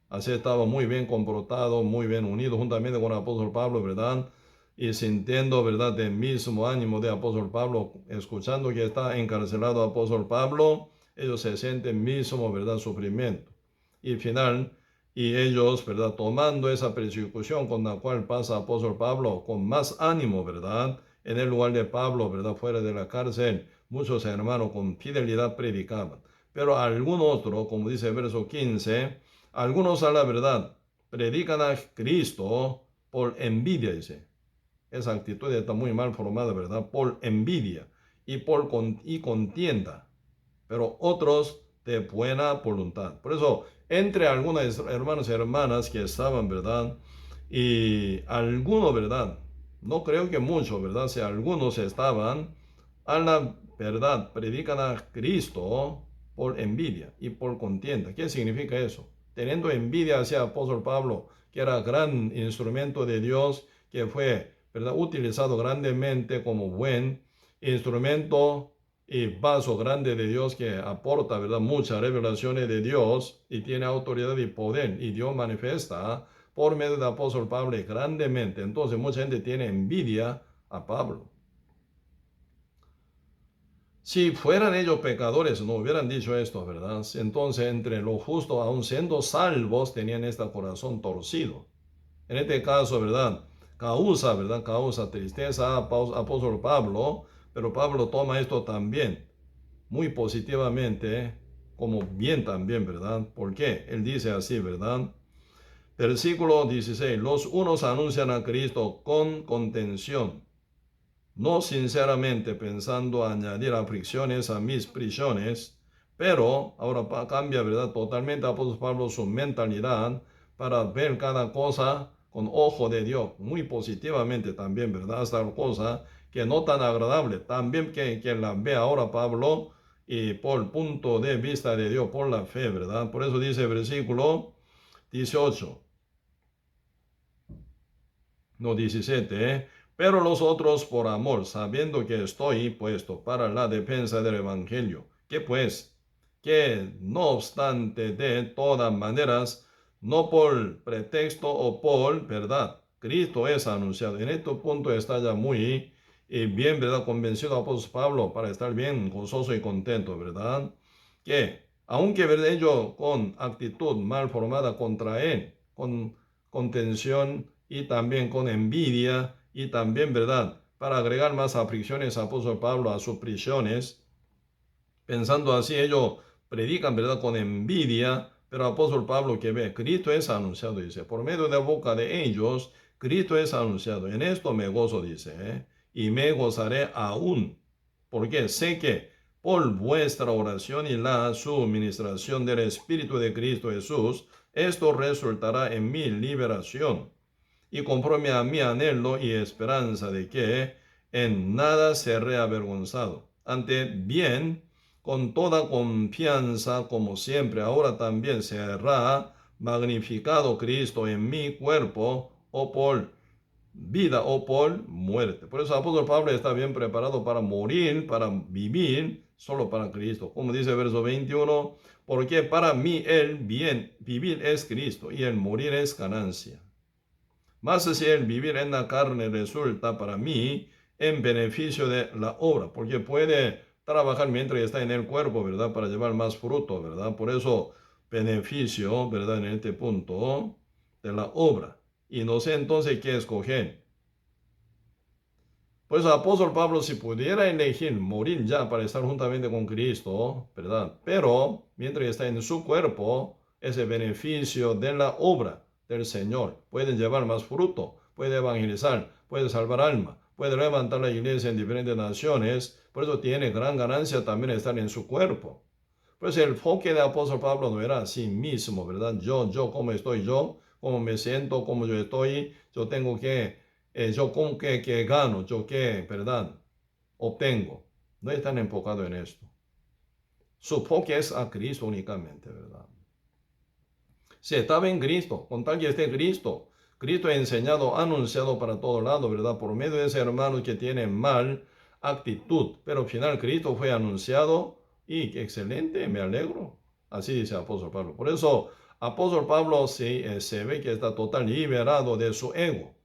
Así estaba muy bien comportado, muy bien unido juntamente con el apóstol Pablo, ¿verdad? Y sintiendo, ¿verdad?, el mismo ánimo de apóstol Pablo, escuchando que está encarcelado apóstol Pablo, ellos se sienten mismo, ¿verdad?, sufrimiento. Y final, y ellos, ¿verdad?, tomando esa persecución con la cual pasa apóstol Pablo, con más ánimo, ¿verdad?, en el lugar de Pablo, ¿verdad?, fuera de la cárcel, muchos hermanos con fidelidad predicaban. Pero algún otro, como dice el verso 15, algunos a la verdad predican a Cristo por envidia, dice. Esa actitud está muy mal formada, ¿verdad? Por envidia y contienda. Pero otros de buena voluntad. Por eso, entre algunos hermanos y hermanas que estaban, ¿verdad? Y algunos, ¿verdad? No creo que muchos, ¿verdad? Si algunos estaban a la verdad, predican a Cristo por envidia y por contienda. ¿Qué significa eso? Teniendo envidia hacia el apóstol Pablo, que era gran instrumento de Dios, que fue, ¿verdad?, utilizado grandemente como buen instrumento y vaso grande de Dios que aporta, ¿verdad?, muchas revelaciones de Dios y tiene autoridad y poder, y Dios manifiesta por medio del apóstol Pablo grandemente. Entonces mucha gente tiene envidia a Pablo. Si fueran ellos pecadores, no hubieran dicho esto, ¿verdad? Entonces, entre los justos, aun siendo salvos, tenían este corazón torcido. En este caso, ¿verdad? ¿Verdad? Causa tristeza a apóstol Pablo, pero Pablo toma esto también muy positivamente, como bien también, ¿verdad? ¿Por qué? Él dice así, ¿verdad? Versículo 16, los unos anuncian a Cristo con contención, no sinceramente pensando añadir aflicciones a mis prisiones, pero ahora cambia, ¿verdad?, totalmente apóstol Pablo su mentalidad para ver cada cosa con ojo de Dios, muy positivamente también, ¿verdad? Hasta cosa que no tan agradable, también que la ve ahora Pablo y por punto de vista de Dios, por la fe, ¿verdad? Por eso dice el versículo 18, no 17, pero los otros por amor, sabiendo que estoy puesto para la defensa del Evangelio. ¿Qué pues? Que no obstante de todas maneras, no por pretexto o por verdad, Cristo es anunciado. En este punto está ya muy bien, ¿verdad?, convencido apóstol Pablo para estar bien gozoso y contento, ¿verdad? Que aunque, ¿verdad?, ellos con actitud mal formada contra él, con contención y también con envidia y también, ¿verdad?, para agregar más aflicciones a apóstol Pablo a sus prisiones, pensando así ellos predican, ¿verdad?, con envidia, pero apóstol Pablo que ve, Cristo es anunciado, dice, por medio de la boca de ellos, Cristo es anunciado. En esto me gozo, dice, y me gozaré aún, porque sé que por vuestra oración y la suministración del Espíritu de Cristo Jesús, esto resultará en mi liberación. Y conforme a mi anhelo y esperanza de que en nada seré avergonzado. Ante bien, con toda confianza, como siempre, ahora también será magnificado Cristo en mi cuerpo, o por vida o por muerte. Por eso el apóstol Pablo está bien preparado para morir, para vivir, solo para Cristo. Como dice el verso 21, porque para mí el bien vivir es Cristo y el morir es ganancia. Más si el vivir en la carne resulta para mí en beneficio de la obra, porque puede trabajar mientras está en el cuerpo, ¿verdad? Para llevar más fruto, ¿verdad? Por eso beneficio, ¿verdad? En este punto de la obra. Y no sé entonces qué escoger. Pues el apóstol Pablo, si pudiera elegir morir ya para estar juntamente con Cristo, ¿verdad? Pero mientras está en su cuerpo, ese beneficio de la obra del Señor puede llevar más fruto, puede evangelizar, puede salvar alma, puede levantar la iglesia en diferentes naciones. Por eso tiene gran ganancia también estar en su cuerpo. Pues el enfoque del apóstol Pablo no era a sí mismo, ¿verdad? Yo, cómo estoy yo, cómo me siento, cómo yo estoy, yo tengo que yo con que gano, yo que, ¿verdad? Obtengo. No están enfocados en esto. Su enfoque es a Cristo únicamente, ¿verdad? Si estaba en Cristo, con tal que esté Cristo, Cristo ha enseñado, ha anunciado para todo lado, ¿verdad? Por medio de ese hermano que tiene mal actitud. Pero al final Cristo fue anunciado y excelente, me alegro. Así dice el apóstol Pablo. Por eso, apóstol Pablo se ve que está total liberado de su ego.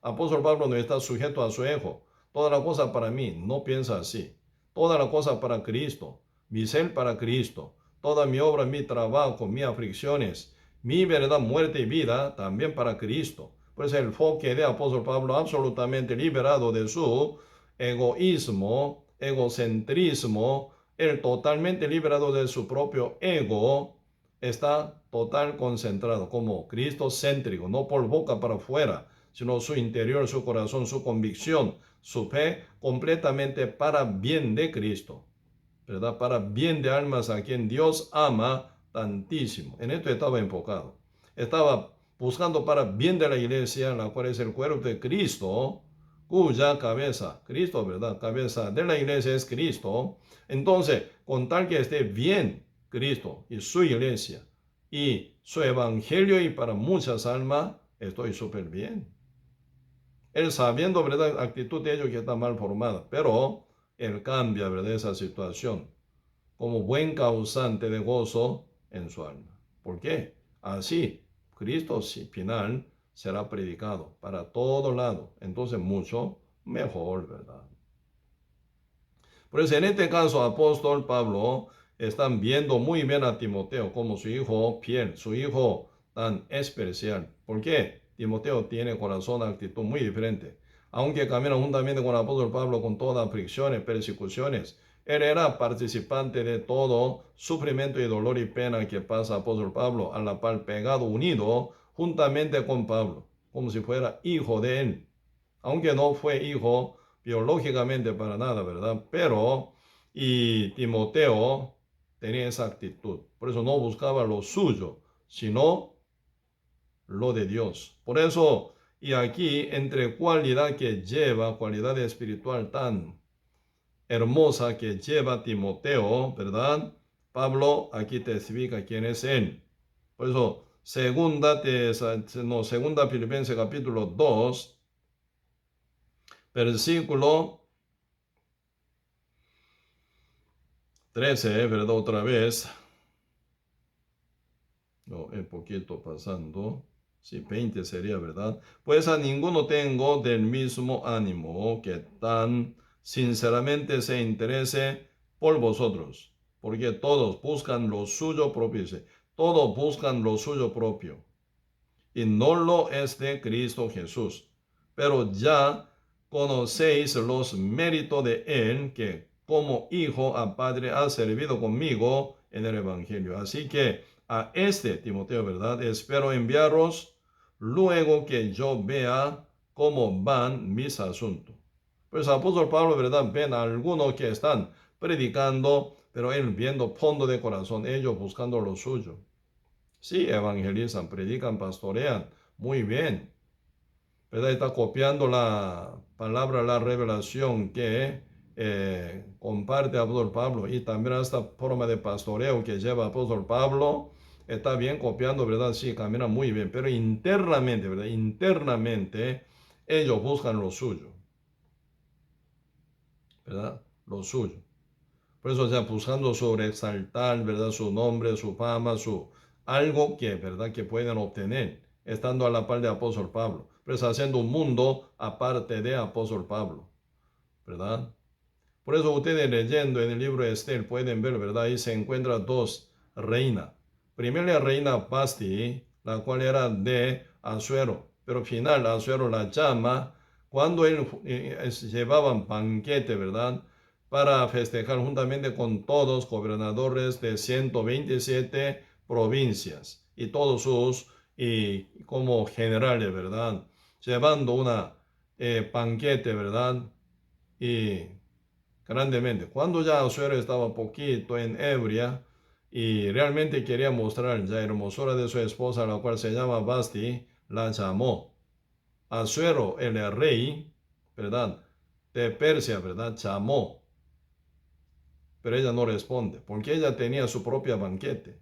Apóstol Pablo no está sujeto a su ego. Toda la cosa para mí, no piensa así. Toda la cosa para Cristo, mi ser para Cristo. Toda mi obra, mi trabajo, mis aflicciones, mi verdad, muerte y vida, también para Cristo. Pues el enfoque de apóstol Pablo absolutamente liberado de su egoísmo, egocentrismo, el totalmente liberado de su propio ego, está total concentrado como Cristo céntrico, no por boca para afuera, sino su interior, su corazón, su convicción, su fe completamente para bien de Cristo, ¿verdad? Para bien de almas a quien Dios ama tantísimo. En esto estaba enfocado. Estaba buscando para bien de la iglesia, la cual es el cuerpo de Cristo, cuya cabeza, Cristo, ¿verdad? Cabeza de la iglesia es Cristo. Entonces, con tal que esté bien Cristo y su iglesia y su evangelio y para muchas almas, estoy súper bien. Él sabiendo, ¿verdad?, la actitud de ellos que está mal formada, pero él cambia, ¿verdad?, esa situación como buen causante de gozo en su alma. ¿Por qué? Así, Cristo final será predicado para todo lado. Entonces, mucho mejor, ¿verdad? Por eso, en este caso, apóstol Pablo están viendo muy bien a Timoteo como su hijo fiel, su hijo tan especial. ¿Por qué? Timoteo tiene corazón, actitud muy diferente. Aunque camina juntamente con el apóstol Pablo con todas aflicciones, persecuciones, él era participante de todo sufrimiento y dolor y pena que pasa apóstol Pablo, a la par pegado, unido juntamente con Pablo, como si fuera hijo de él. Aunque no fue hijo biológicamente para nada, ¿verdad? Pero, y Timoteo tenía esa actitud. Por eso no buscaba lo suyo, sino lo de Dios. Por eso, y aquí, entre cualidad que lleva, cualidad espiritual tan hermosa que lleva Timoteo, ¿verdad? Pablo aquí testifica quién es él. Por eso, segunda Filipenses capítulo 2, versículo 13, ¿verdad? Otra vez. No, un poquito pasando. Sí, 20 sería, ¿verdad? Pues a ninguno tengo del mismo ánimo que tan sinceramente se interese por vosotros, porque todos buscan lo suyo propio, todos buscan lo suyo propio, y no lo es de Cristo Jesús. Pero ya conocéis los méritos de él, que como hijo a padre ha servido conmigo en el Evangelio. Así que a este Timoteo, ¿verdad?, espero enviaros luego que yo vea cómo van mis asuntos. Pues el apóstol Pablo, ¿verdad? Ven a algunos que están predicando, pero él viendo fondo de corazón, ellos buscando lo suyo. Sí, evangelizan, predican, pastorean, muy bien, ¿verdad? Está copiando la palabra, la revelación que comparte el apóstol Pablo y también esta forma de pastoreo que lleva el apóstol Pablo, está bien copiando, ¿verdad? Sí, camina muy bien, pero internamente, ¿verdad? Internamente ellos buscan lo suyo, ¿verdad? Lo suyo. Por eso, ya buscando sobresaltar, ¿verdad? Su nombre, su fama, su algo que, ¿verdad? Que pueden obtener, estando a la par de apóstol Pablo. Pero haciendo un mundo aparte de apóstol Pablo, ¿verdad? Por eso ustedes leyendo en el libro de Esther pueden ver, ¿verdad? Ahí se encuentran dos reinas. Primero la reina Basti, la cual era de Asuero, pero final Asuero la llama cuando él llevaban banquete, ¿verdad? Para festejar juntamente con todos gobernadores de 127 provincias y todos sus, y como generales, ¿verdad? Llevando una banquete, ¿verdad? Y grandemente. Cuando ya Asuero estaba poquito en ebria y realmente quería mostrar la hermosura de su esposa, la cual se llama Basti, la llamó. Asuero, el rey, ¿verdad? De Persia, ¿verdad? Llamó, pero ella no responde, porque ella tenía su propio banquete,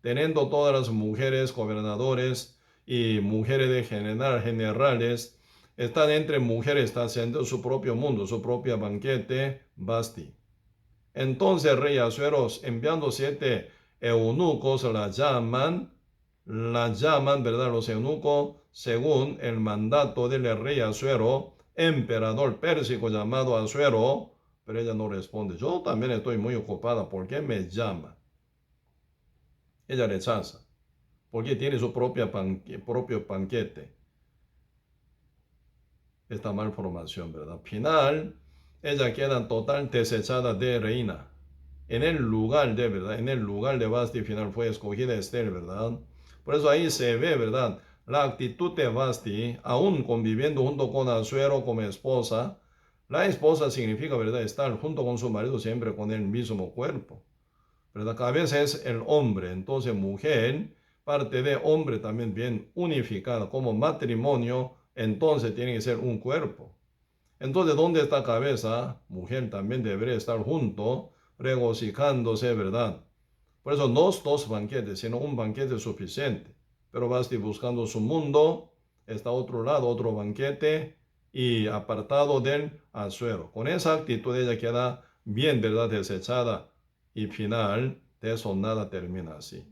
teniendo todas las mujeres gobernadores y mujeres de generales, están entre mujeres, está haciendo su propio mundo, su propio banquete, Basti. Entonces el rey Asuero, enviando 7 eunucos, la llaman, ¿verdad? Los eunucos, según el mandato del rey Asuero, emperador pérsico llamado Asuero, pero ella no responde. Yo también estoy muy ocupada, ¿por qué me llama? Ella rechaza, porque tiene su propio banquete. Esta malformación, ¿verdad? Final, ella queda total desechada de reina. En el lugar de, ¿verdad? En el lugar de Basti final fue escogida Esther, ¿verdad? Por eso ahí se ve, ¿verdad? La actitud de Basti, aún conviviendo junto con Asuero como esposa. La esposa significa, ¿verdad? Estar junto con su marido siempre con el mismo cuerpo, ¿verdad? Que a veces es el hombre, entonces mujer, parte de hombre también bien unificada como matrimonio, entonces tiene que ser un cuerpo. Entonces, ¿dónde está cabeza? Mujer también debería estar junto, regocijándose, ¿verdad? Por eso no dos banquetes, sino un banquete suficiente. Pero Basti buscando su mundo, está a otro lado, otro banquete, y apartado del Asuero. Con esa actitud ella queda bien, ¿verdad? Desechada. Y final, de eso nada termina así.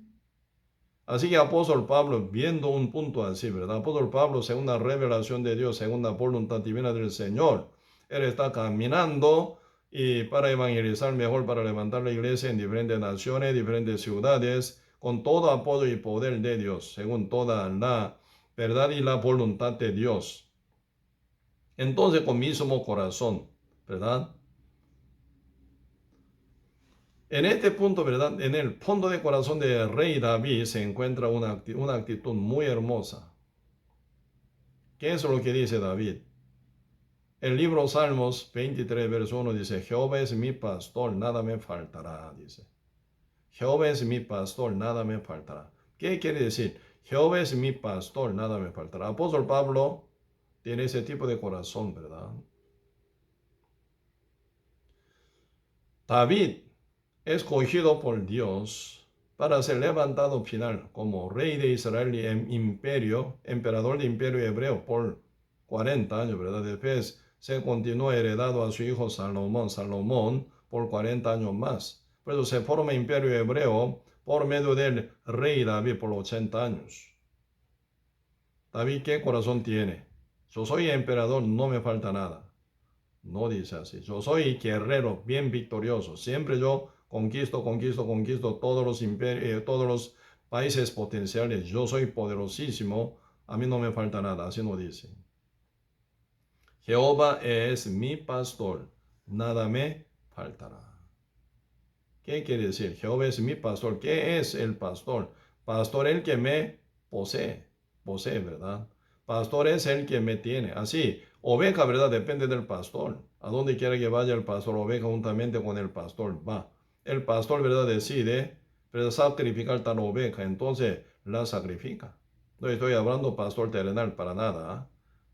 Así que apóstol Pablo, viendo un punto así, ¿verdad? Apóstol Pablo, según la revelación de Dios, según la voluntad divina del Señor, él está caminando y para evangelizar mejor, para levantar la iglesia en diferentes naciones, diferentes ciudades, con todo apoyo y poder de Dios, según toda la verdad y la voluntad de Dios. Entonces, con mismo corazón, ¿verdad? En este punto, ¿verdad? En el fondo de corazón del rey David se encuentra una actitud muy hermosa. ¿Qué es lo que dice David? El libro Salmos 23, verso 1 dice, Jehová es mi pastor, nada me faltará, dice. Jehová es mi pastor, nada me faltará. ¿Qué quiere decir? Jehová es mi pastor, nada me faltará. Apóstol Pablo tiene ese tipo de corazón, ¿verdad? David, escogido por Dios para ser levantado final como rey de Israel y emperador de imperio hebreo por 40 años, ¿verdad? Después se continuó heredado a su hijo Salomón por 40 años más. Por eso se forma imperio hebreo por medio del rey David por 80 años. David, ¿qué corazón tiene? Yo soy emperador, no me falta nada. No dice así. Yo soy guerrero, bien victorioso. Siempre yo conquisto todos los imperios, todos los países potenciales. Yo soy poderosísimo. A mí no me falta nada. Así no dice. Jehová es mi pastor. Nada me faltará. ¿Qué quiere decir? Jehová es mi pastor. ¿Qué es el pastor? Pastor el que me posee. posee, ¿verdad? Pastor es el que me tiene. Así, oveja, ¿verdad? Depende del pastor. A donde quiera que vaya el pastor, oveja juntamente con el pastor va. El pastor, ¿verdad? Decide, ¿verdad? Sacrificar tal oveja, entonces la sacrifica. No estoy hablando pastor terrenal para nada. ¿Ah?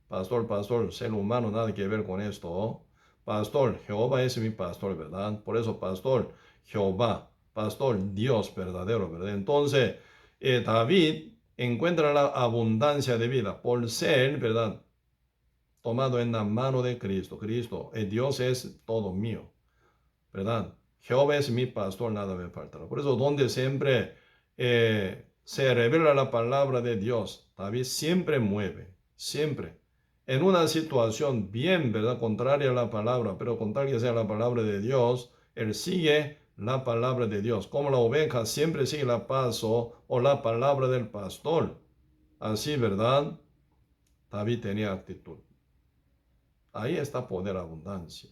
Pastor, ser humano, nada que ver con esto. ¿Oh? Pastor, Jehová es mi pastor, ¿verdad? Por eso, pastor, Jehová, pastor, Dios verdadero, ¿verdad? Entonces, David encuentra la abundancia de vida por ser, ¿verdad? Tomado en la mano de Cristo. Cristo, Dios es todo mío, ¿verdad? Jehová es mi pastor, nada me faltará. Por eso, donde siempre se revela la palabra de Dios, David siempre mueve, siempre. En una situación bien, ¿verdad? Contraria a la palabra, pero con tal que sea la palabra de Dios, él sigue la palabra de Dios. Como la oveja siempre sigue la paso o la palabra del pastor. Así, ¿verdad? David tenía actitud. Ahí está poder, abundancia.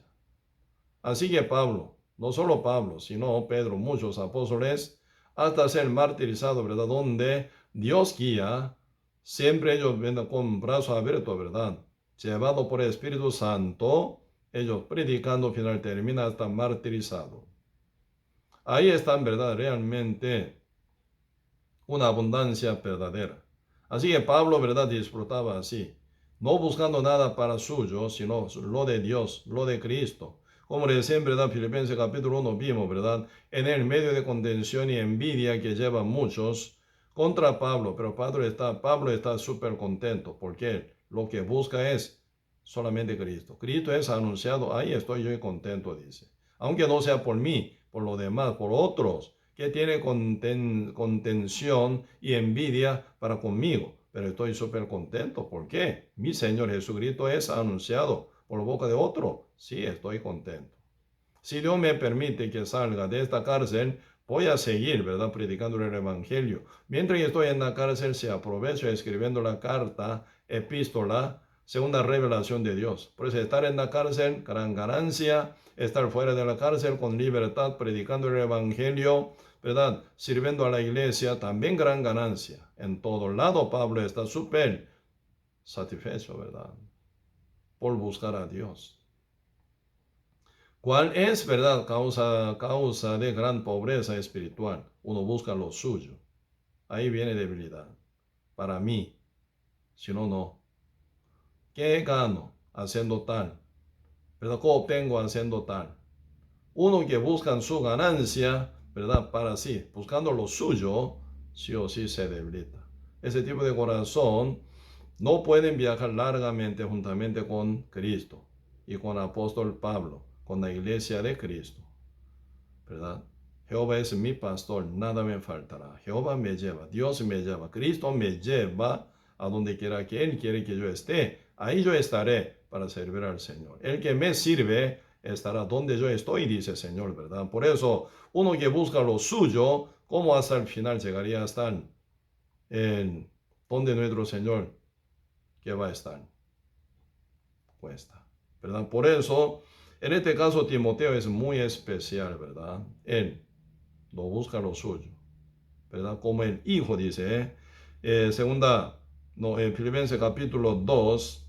Así que Pablo, no solo Pablo, sino Pedro, muchos apóstoles, hasta ser martirizados, ¿verdad? Donde Dios guía, siempre ellos ven con brazo abierto, ¿verdad? Llevado por el Espíritu Santo, ellos predicando, final termina hasta martirizado. Ahí están, ¿verdad? Realmente una abundancia verdadera. Así que Pablo, ¿verdad? Disfrutaba así, no buscando nada para suyo, sino lo de Dios, lo de Cristo. Como recién, ¿verdad? Filipenses capítulo 1 vimos, ¿verdad? En el medio de contención y envidia que llevan muchos contra Pablo, pero Pablo está súper contento porque lo que busca es solamente Cristo. Cristo es anunciado, ahí estoy yo contento, dice. Aunque no sea por mí, por los demás, por otros que tiene contención y envidia para conmigo. Pero estoy súper contento. ¿Por qué? Mi Señor Jesucristo es anunciado por boca de otro. Sí, estoy contento. Si Dios me permite que salga de esta cárcel, voy a seguir, ¿verdad? Predicando el Evangelio. Mientras estoy en la cárcel, se aprovecho escribiendo la carta, epístola, segunda revelación de Dios. Por eso estar en la cárcel, gran ganancia. Estar fuera de la cárcel con libertad, predicando el Evangelio, ¿verdad? Sirviendo a la iglesia, también gran ganancia. En todo lado Pablo está súper satisfecho, ¿verdad? Por buscar a Dios. ¿Cuál es, verdad, causa de gran pobreza espiritual? Uno busca lo suyo. Ahí viene debilidad. Para mí, si no, no. ¿Qué gano haciendo tal? ¿Verdad? ¿Qué obtengo haciendo tal? Uno que busca su ganancia, ¿verdad? Para sí, buscando lo suyo, sí o sí se debilita. Ese tipo de corazón no pueden viajar largamente juntamente con Cristo y con el apóstol Pablo, con la iglesia de Cristo, ¿verdad? Jehová es mi pastor, nada me faltará. Jehová me lleva, Dios me lleva, Cristo me lleva a donde quiera que Él quiere que yo esté. Ahí yo estaré para servir al Señor. El que me sirve estará donde yo estoy, dice el Señor, ¿verdad? Por eso, uno que busca lo suyo, ¿cómo hasta el final llegaría a estar en donde nuestro Señor que va a estar? Cuesta, ¿verdad? Por eso, en este caso, Timoteo es muy especial, ¿verdad? Él no busca lo suyo, ¿verdad? Como el hijo dice, en Filipenses capítulo 2,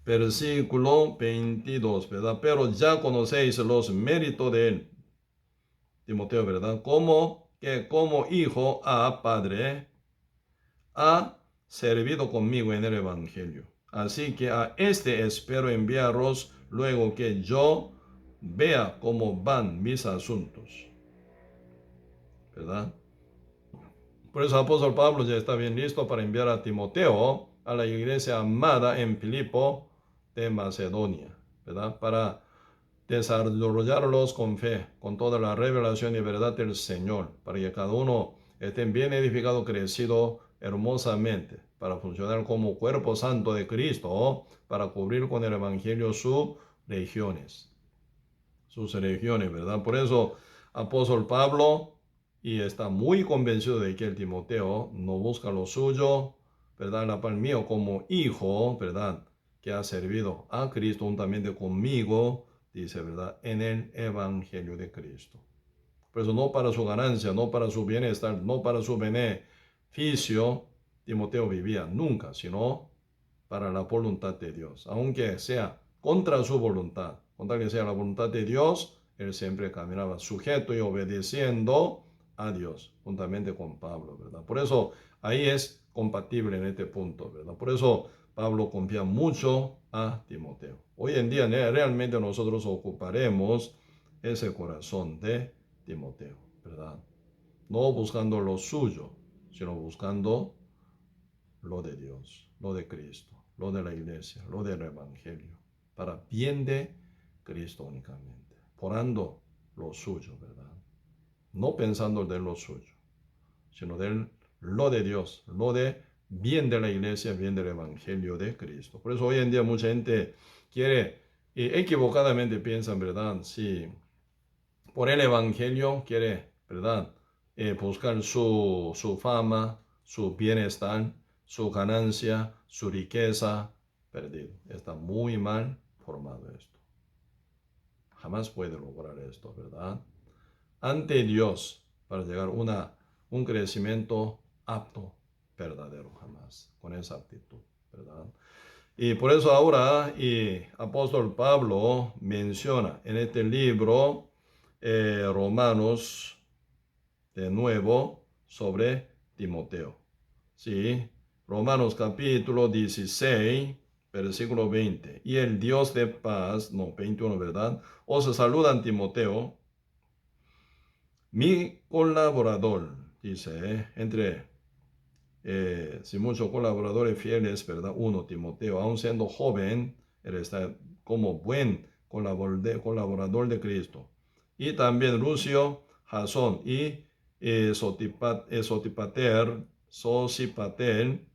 versículo 22, ¿verdad? Pero ya conocéis los méritos de él, Timoteo, ¿verdad? Como hijo a padre, ha servido conmigo en el Evangelio. Así que a este espero enviaros luego que yo vea cómo van mis asuntos, ¿verdad? Por eso el apóstol Pablo ya está bien listo para enviar a Timoteo a la iglesia amada en Filipo de Macedonia, ¿verdad? Para desarrollarlos con fe, con toda la revelación y verdad del Señor, para que cada uno esté bien edificado, crecido hermosamente, para funcionar como cuerpo santo de Cristo, para cubrir con el Evangelio sus regiones, ¿verdad? Por eso, apóstol Pablo, y está muy convencido de que el Timoteo no busca lo suyo, ¿verdad? La par mío como hijo, ¿verdad? Que ha servido a Cristo juntamente conmigo, dice, ¿verdad? En el Evangelio de Cristo. Por eso no para su ganancia, no para su bienestar, no para su beneficio, Timoteo vivía, nunca, sino para la voluntad de Dios, aunque sea contra su voluntad, contra que sea la voluntad de Dios, él siempre caminaba sujeto y obedeciendo a Dios, juntamente con Pablo, ¿verdad? Por eso ahí es compatible en este punto, ¿verdad? Por eso Pablo confía mucho a Timoteo. Hoy en día realmente nosotros ocuparemos ese corazón de Timoteo, ¿verdad? No buscando lo suyo, sino buscando lo de Dios, lo de Cristo, lo de la iglesia, lo del evangelio, para bien de Cristo únicamente, porando lo suyo, ¿verdad? No pensando de lo suyo, sino de lo de Dios, lo de bien de la iglesia, bien del evangelio de Cristo. Por eso hoy en día mucha gente quiere, equivocadamente piensan, ¿verdad? Si por el evangelio quiere, ¿verdad? Buscar su fama, su bienestar, su ganancia, su riqueza, perdido. Está muy mal formado esto. Jamás puede lograr esto, ¿verdad? Ante Dios, para llegar a un crecimiento apto, verdadero, jamás, con esa actitud, ¿verdad? Y por eso ahora, apóstol Pablo menciona en este libro, Romanos, de nuevo, sobre Timoteo. Sí, Romanos capítulo 16, versículo 20. Y el Dios de paz, no, 21, ¿verdad? Os saludan Timoteo, mi colaborador, dice, si muchos colaboradores fieles, ¿verdad? Uno, Timoteo, aun siendo joven, él está como buen colaborador de Cristo. Y también Lucio, Jasón y Sosipater,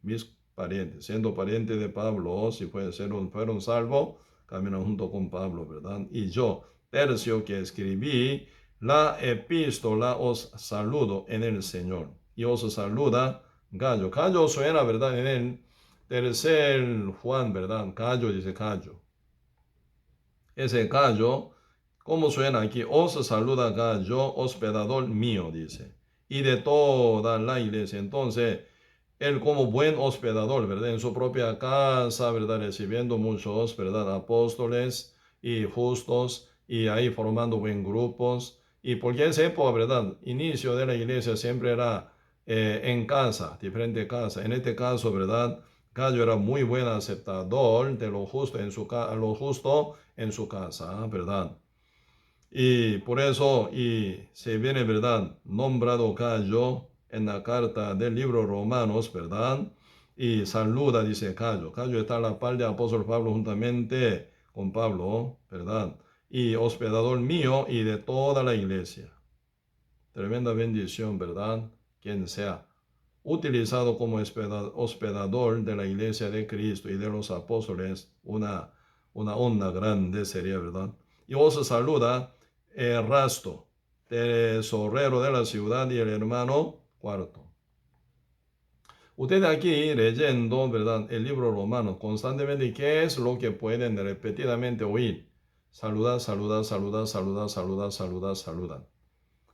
mis parientes, siendo pariente de Pablo, si fueron salvos, caminan junto con Pablo, ¿verdad? Y yo, Tercio, que escribí la epístola, os saludo en el Señor. Y os saluda Gallo. Gallo suena, ¿verdad? En el tercer Juan, ¿verdad? Gallo dice Gallo. Ese Gallo, ¿cómo suena aquí? Os saluda Gallo, hospedador mío, dice. Y de toda la iglesia. Entonces, él como buen hospedador, ¿verdad? En su propia casa, ¿verdad? Recibiendo muchos, ¿verdad? Apóstoles y justos. Y ahí formando buen grupos. Y porque esa época, ¿verdad? Inicio de la iglesia siempre era en casa, diferente casa. En este caso, ¿verdad? Gallo era muy buen aceptador de lo justo en su casa, ¿verdad? Y por eso, y se viene, ¿verdad? Nombrado Gallo en la carta del libro Romanos, ¿verdad? Y saluda, dice Gallo. Gallo está a la par de apóstol Pablo juntamente con Pablo, ¿verdad? Y hospedador mío y de toda la iglesia. Tremenda bendición, ¿verdad? Quien sea utilizado como hospedador de la iglesia de Cristo y de los apóstoles, una onda grande sería, ¿verdad? Y os saluda Erasto, tesorero de la ciudad, y el hermano Cuarto. Ustedes aquí leyendo, ¿verdad? El libro romano constantemente, ¿qué es lo que pueden repetidamente oír? Saluda, saluda, saluda, saluda, saluda, saluda, saluda.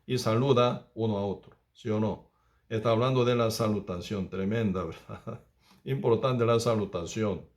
Y saluda uno a otro, ¿sí o no? Está hablando de la salutación, tremenda, ¿verdad? Importante la salutación.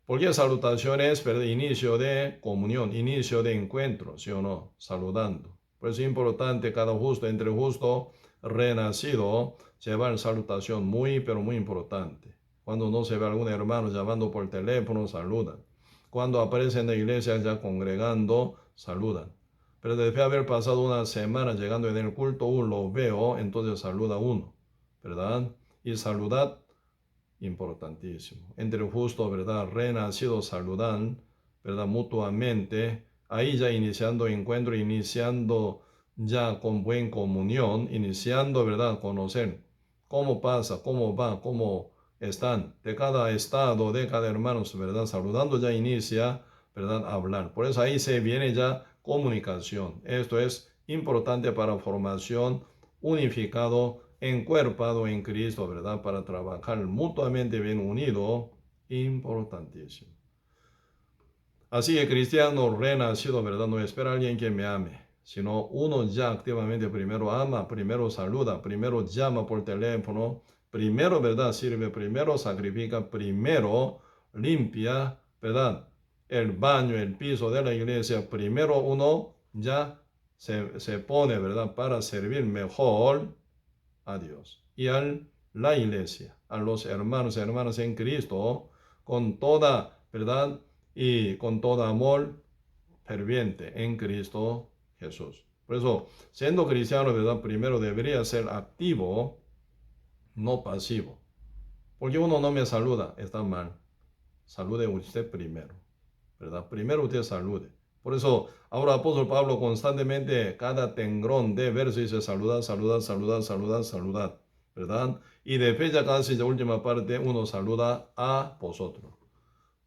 Porque salutación es, ¿verdad? Inicio de comunión, inicio de encuentro, ¿sí o no? Saludando. Por eso es importante cada justo, entre justo renacido, llevar salutación muy, pero muy importante. Cuando no se ve a algún hermano llamando por teléfono, saludan. Cuando aparece en la iglesia ya congregando, saludan. Pero después de haber pasado una semana llegando en el culto, uno lo veo, entonces saluda uno, ¿verdad? Y saludad, importantísimo. Entre justo, ¿verdad? Renacidos saludan, ¿verdad? Mutuamente, ahí ya iniciando encuentro, iniciando ya con buena comunión, iniciando, ¿verdad? Conocer cómo pasa, cómo va, cómo están, de cada estado, de cada hermano, ¿verdad? Saludando ya inicia, ¿verdad? Hablar. Por eso ahí se viene ya comunicación. Esto es importante para formación, unificado, encuerpado en Cristo, ¿verdad? Para trabajar mutuamente bien unido, importantísimo. Así que cristiano renacido, ¿verdad? No espera a alguien que me ame, sino uno ya activamente primero ama, primero saluda, primero llama por teléfono, primero, ¿verdad? Sirve primero, sacrifica primero, limpia, ¿verdad? El baño, el piso de la iglesia, primero uno ya se pone, ¿verdad? Para servir mejor a Dios y a la iglesia, a los hermanos y hermanas en Cristo, con toda, ¿verdad? Y con todo amor ferviente en Cristo Jesús. Por eso, siendo cristiano, ¿verdad? Primero debería ser activo, no pasivo. Porque uno no me saluda, está mal. Salude usted primero, ¿verdad? Primero usted salude. Por eso, ahora apóstol Pablo constantemente, cada tengrón de verso dice saludad, saludad, saludad, saludad, saludad, ¿verdad? Y de fecha casi de última parte, uno saluda a vosotros,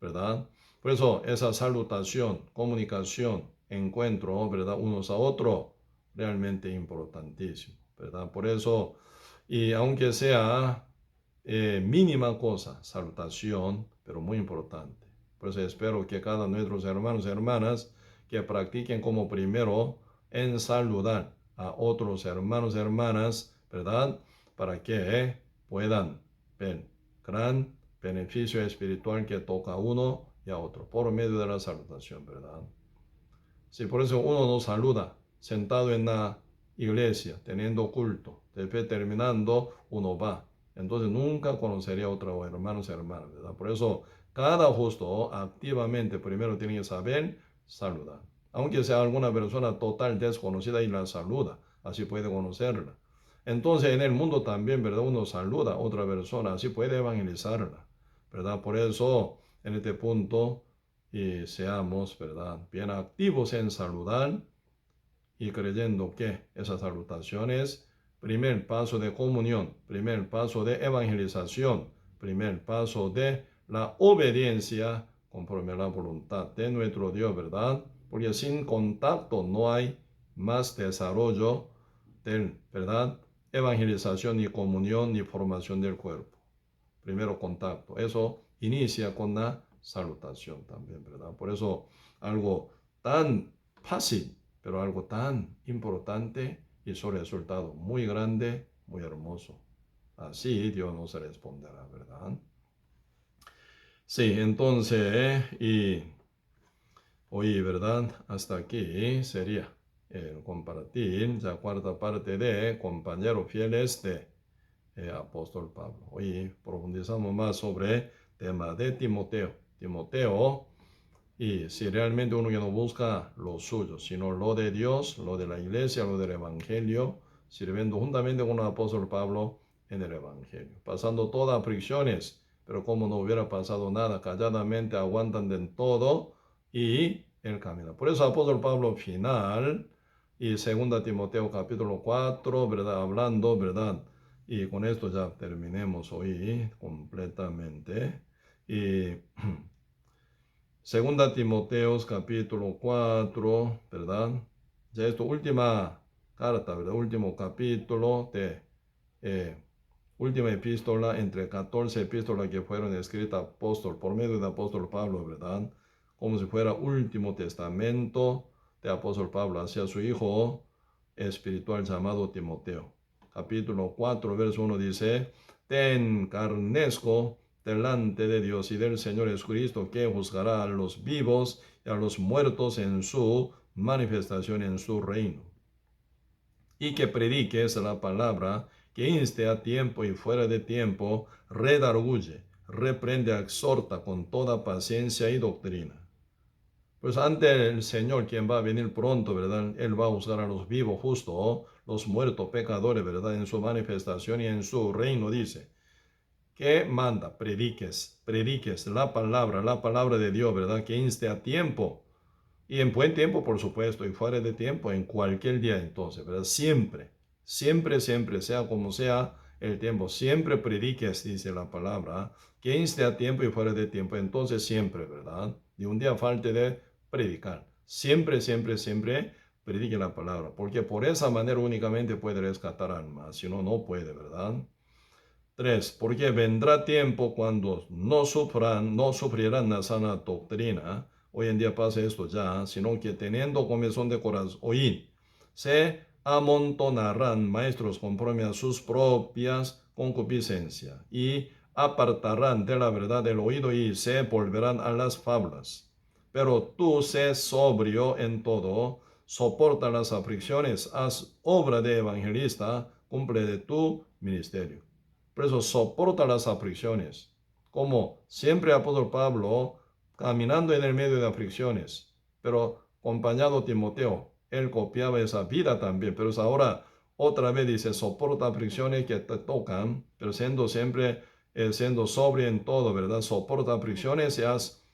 ¿verdad? Por eso, esa salutación, comunicación, encuentro, ¿verdad? Unos a otros, realmente importantísimo, ¿verdad? Por eso, y aunque sea mínima cosa, salutación, pero muy importante. Por eso espero que cada nuestros hermanos y hermanas que practiquen como primero en saludar a otros hermanos y hermanas, ¿verdad? Para que puedan ver gran beneficio espiritual que toca a uno y a otro por medio de la salutación, ¿verdad? Si por eso uno nos saluda sentado en la iglesia, teniendo culto, después terminando, uno va. Entonces nunca conocería a otros hermanos y hermanas, ¿verdad? Por eso cada justo activamente primero tiene que saber saludar. Aunque sea alguna persona total desconocida y la saluda, así puede conocerla. Entonces en el mundo también, ¿verdad? Uno saluda a otra persona, así puede evangelizarla, ¿verdad? Por eso en este punto y seamos, ¿verdad?, bien activos en saludar y creyendo que esa salutación es primer paso de comunión, primer paso de evangelización, primer paso de la obediencia conforme a la voluntad de nuestro Dios, ¿verdad? Porque sin contacto no hay más desarrollo del, ¿verdad?, evangelización ni comunión ni formación del cuerpo. Primero contacto. Eso inicia con la salutación también, ¿verdad? Por eso algo tan fácil, pero algo tan importante y su resultado muy grande, muy hermoso. Así Dios nos responderá, ¿verdad? Sí, entonces, y hoy, ¿verdad? Hasta aquí sería el compartir la cuarta parte de compañeros fieles de apóstol Pablo. Hoy profundizamos más sobre el tema de Timoteo. Timoteo, y si realmente uno ya no busca lo suyo, sino lo de Dios, lo de la iglesia, lo del evangelio, sirviendo juntamente con el apóstol Pablo en el evangelio, pasando todas aflicciones, pero como no hubiera pasado nada, calladamente aguantan de todo y él camina. Por eso apóstol Pablo final y 2 Timoteo capítulo 4, ¿verdad? Hablando, ¿verdad? Y con esto ya terminemos hoy completamente. Y Segunda Timoteos capítulo 4, ¿verdad? Ya esto última carta, ¿verdad? Último capítulo de última epístola entre 14 epístolas que fueron escritas por medio de apóstol Pablo, ¿verdad? Como si fuera último testamento de apóstol Pablo hacia su hijo espiritual llamado Timoteo. Capítulo 4, verso 1 dice, te encarnezco delante de Dios y del Señor Jesucristo, que juzgará a los vivos y a los muertos en su manifestación en su reino. Y que prediques la palabra, que inste a tiempo y fuera de tiempo, redarguye, reprende, exhorta con toda paciencia y doctrina. Pues ante el Señor, quien va a venir pronto, ¿verdad? Él va a juzgar a los vivos justos, los muertos pecadores, ¿verdad? En su manifestación y en su reino, dice. Que manda, prediques la palabra de Dios, ¿verdad? Que inste a tiempo y en buen tiempo, por supuesto, y fuera de tiempo, en cualquier día entonces, ¿verdad? Siempre, siempre, siempre, sea como sea el tiempo, siempre prediques, dice la palabra, que inste a tiempo y fuera de tiempo, entonces siempre, ¿verdad? Ni un día falte de predicar. Siempre, siempre, siempre predique la palabra, porque por esa manera únicamente puede rescatar almas, si no, no puede, ¿verdad? 3. Porque vendrá tiempo cuando no sufrirán la sana doctrina. Hoy en día pasa esto ya, sino que teniendo comezón de corazón, oír, se amontonarán maestros conforme a sus propias concupiscencia, y apartarán de la verdad el oído y se volverán a las fábulas. Pero tú sé sobrio en todo, soporta las aflicciones, haz obra de evangelista, cumple de tu ministerio. Por eso soporta las aflicciones, como siempre apóstol Pablo, caminando en el medio de aflicciones, pero acompañado Timoteo, él copiaba esa vida también, pero es ahora otra vez dice, soporta aflicciones que te tocan, pero siendo siempre, siendo sobrio en todo, ¿verdad? Soporta aflicciones y haz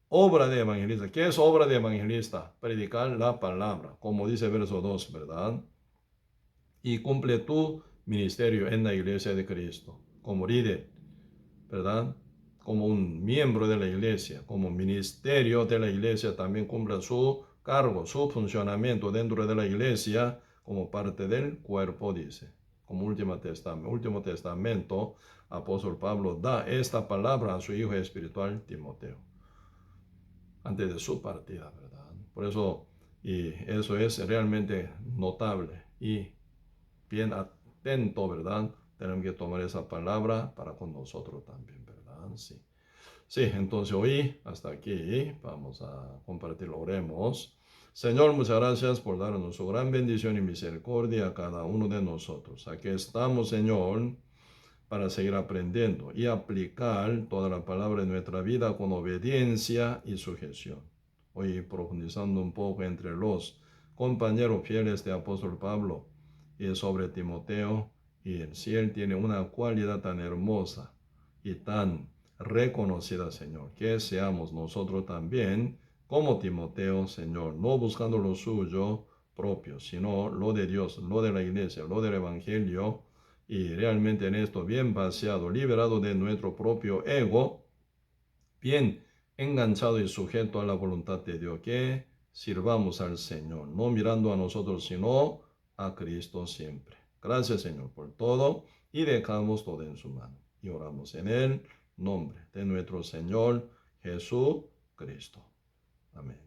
obra de evangelista. ¿Qué es obra de evangelista? Predicar la palabra, como dice verso 2, ¿verdad? Y cumple tu ministerio en la iglesia de Cristo, como líder, ¿verdad? Como un miembro de la iglesia, como ministerio de la iglesia, también cumple su cargo, su funcionamiento dentro de la iglesia, como parte del cuerpo, dice. Como último testamento, apóstol Pablo da esta palabra a su hijo espiritual Timoteo, antes de su partida, ¿verdad? Por eso, y eso es realmente notable y bien atento, ¿verdad? Tenemos que tomar esa palabra para con nosotros también, ¿verdad? Sí. Sí, entonces hoy hasta aquí vamos a compartir, oremos. Señor, muchas gracias por darnos su gran bendición y misericordia a cada uno de nosotros. Aquí estamos, Señor, para seguir aprendiendo y aplicar toda la palabra en nuestra vida con obediencia y sujeción. Hoy profundizando un poco entre los compañeros fieles de apóstol Pablo y sobre Timoteo, y si él tiene una cualidad tan hermosa y tan reconocida, Señor, que seamos nosotros también como Timoteo, Señor, no buscando lo suyo propio, sino lo de Dios, lo de la iglesia, lo del evangelio, y realmente en esto bien vaciado, liberado de nuestro propio ego, bien enganchado y sujeto a la voluntad de Dios, que sirvamos al Señor, no mirando a nosotros, sino a Cristo siempre. Gracias, Señor, por todo, y dejamos todo en su mano. Y oramos en el nombre de nuestro Señor Jesucristo. Amén.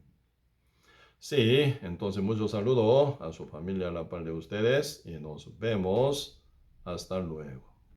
Sí, entonces mucho saludo a su familia, a la par de ustedes, y nos vemos. Hasta luego.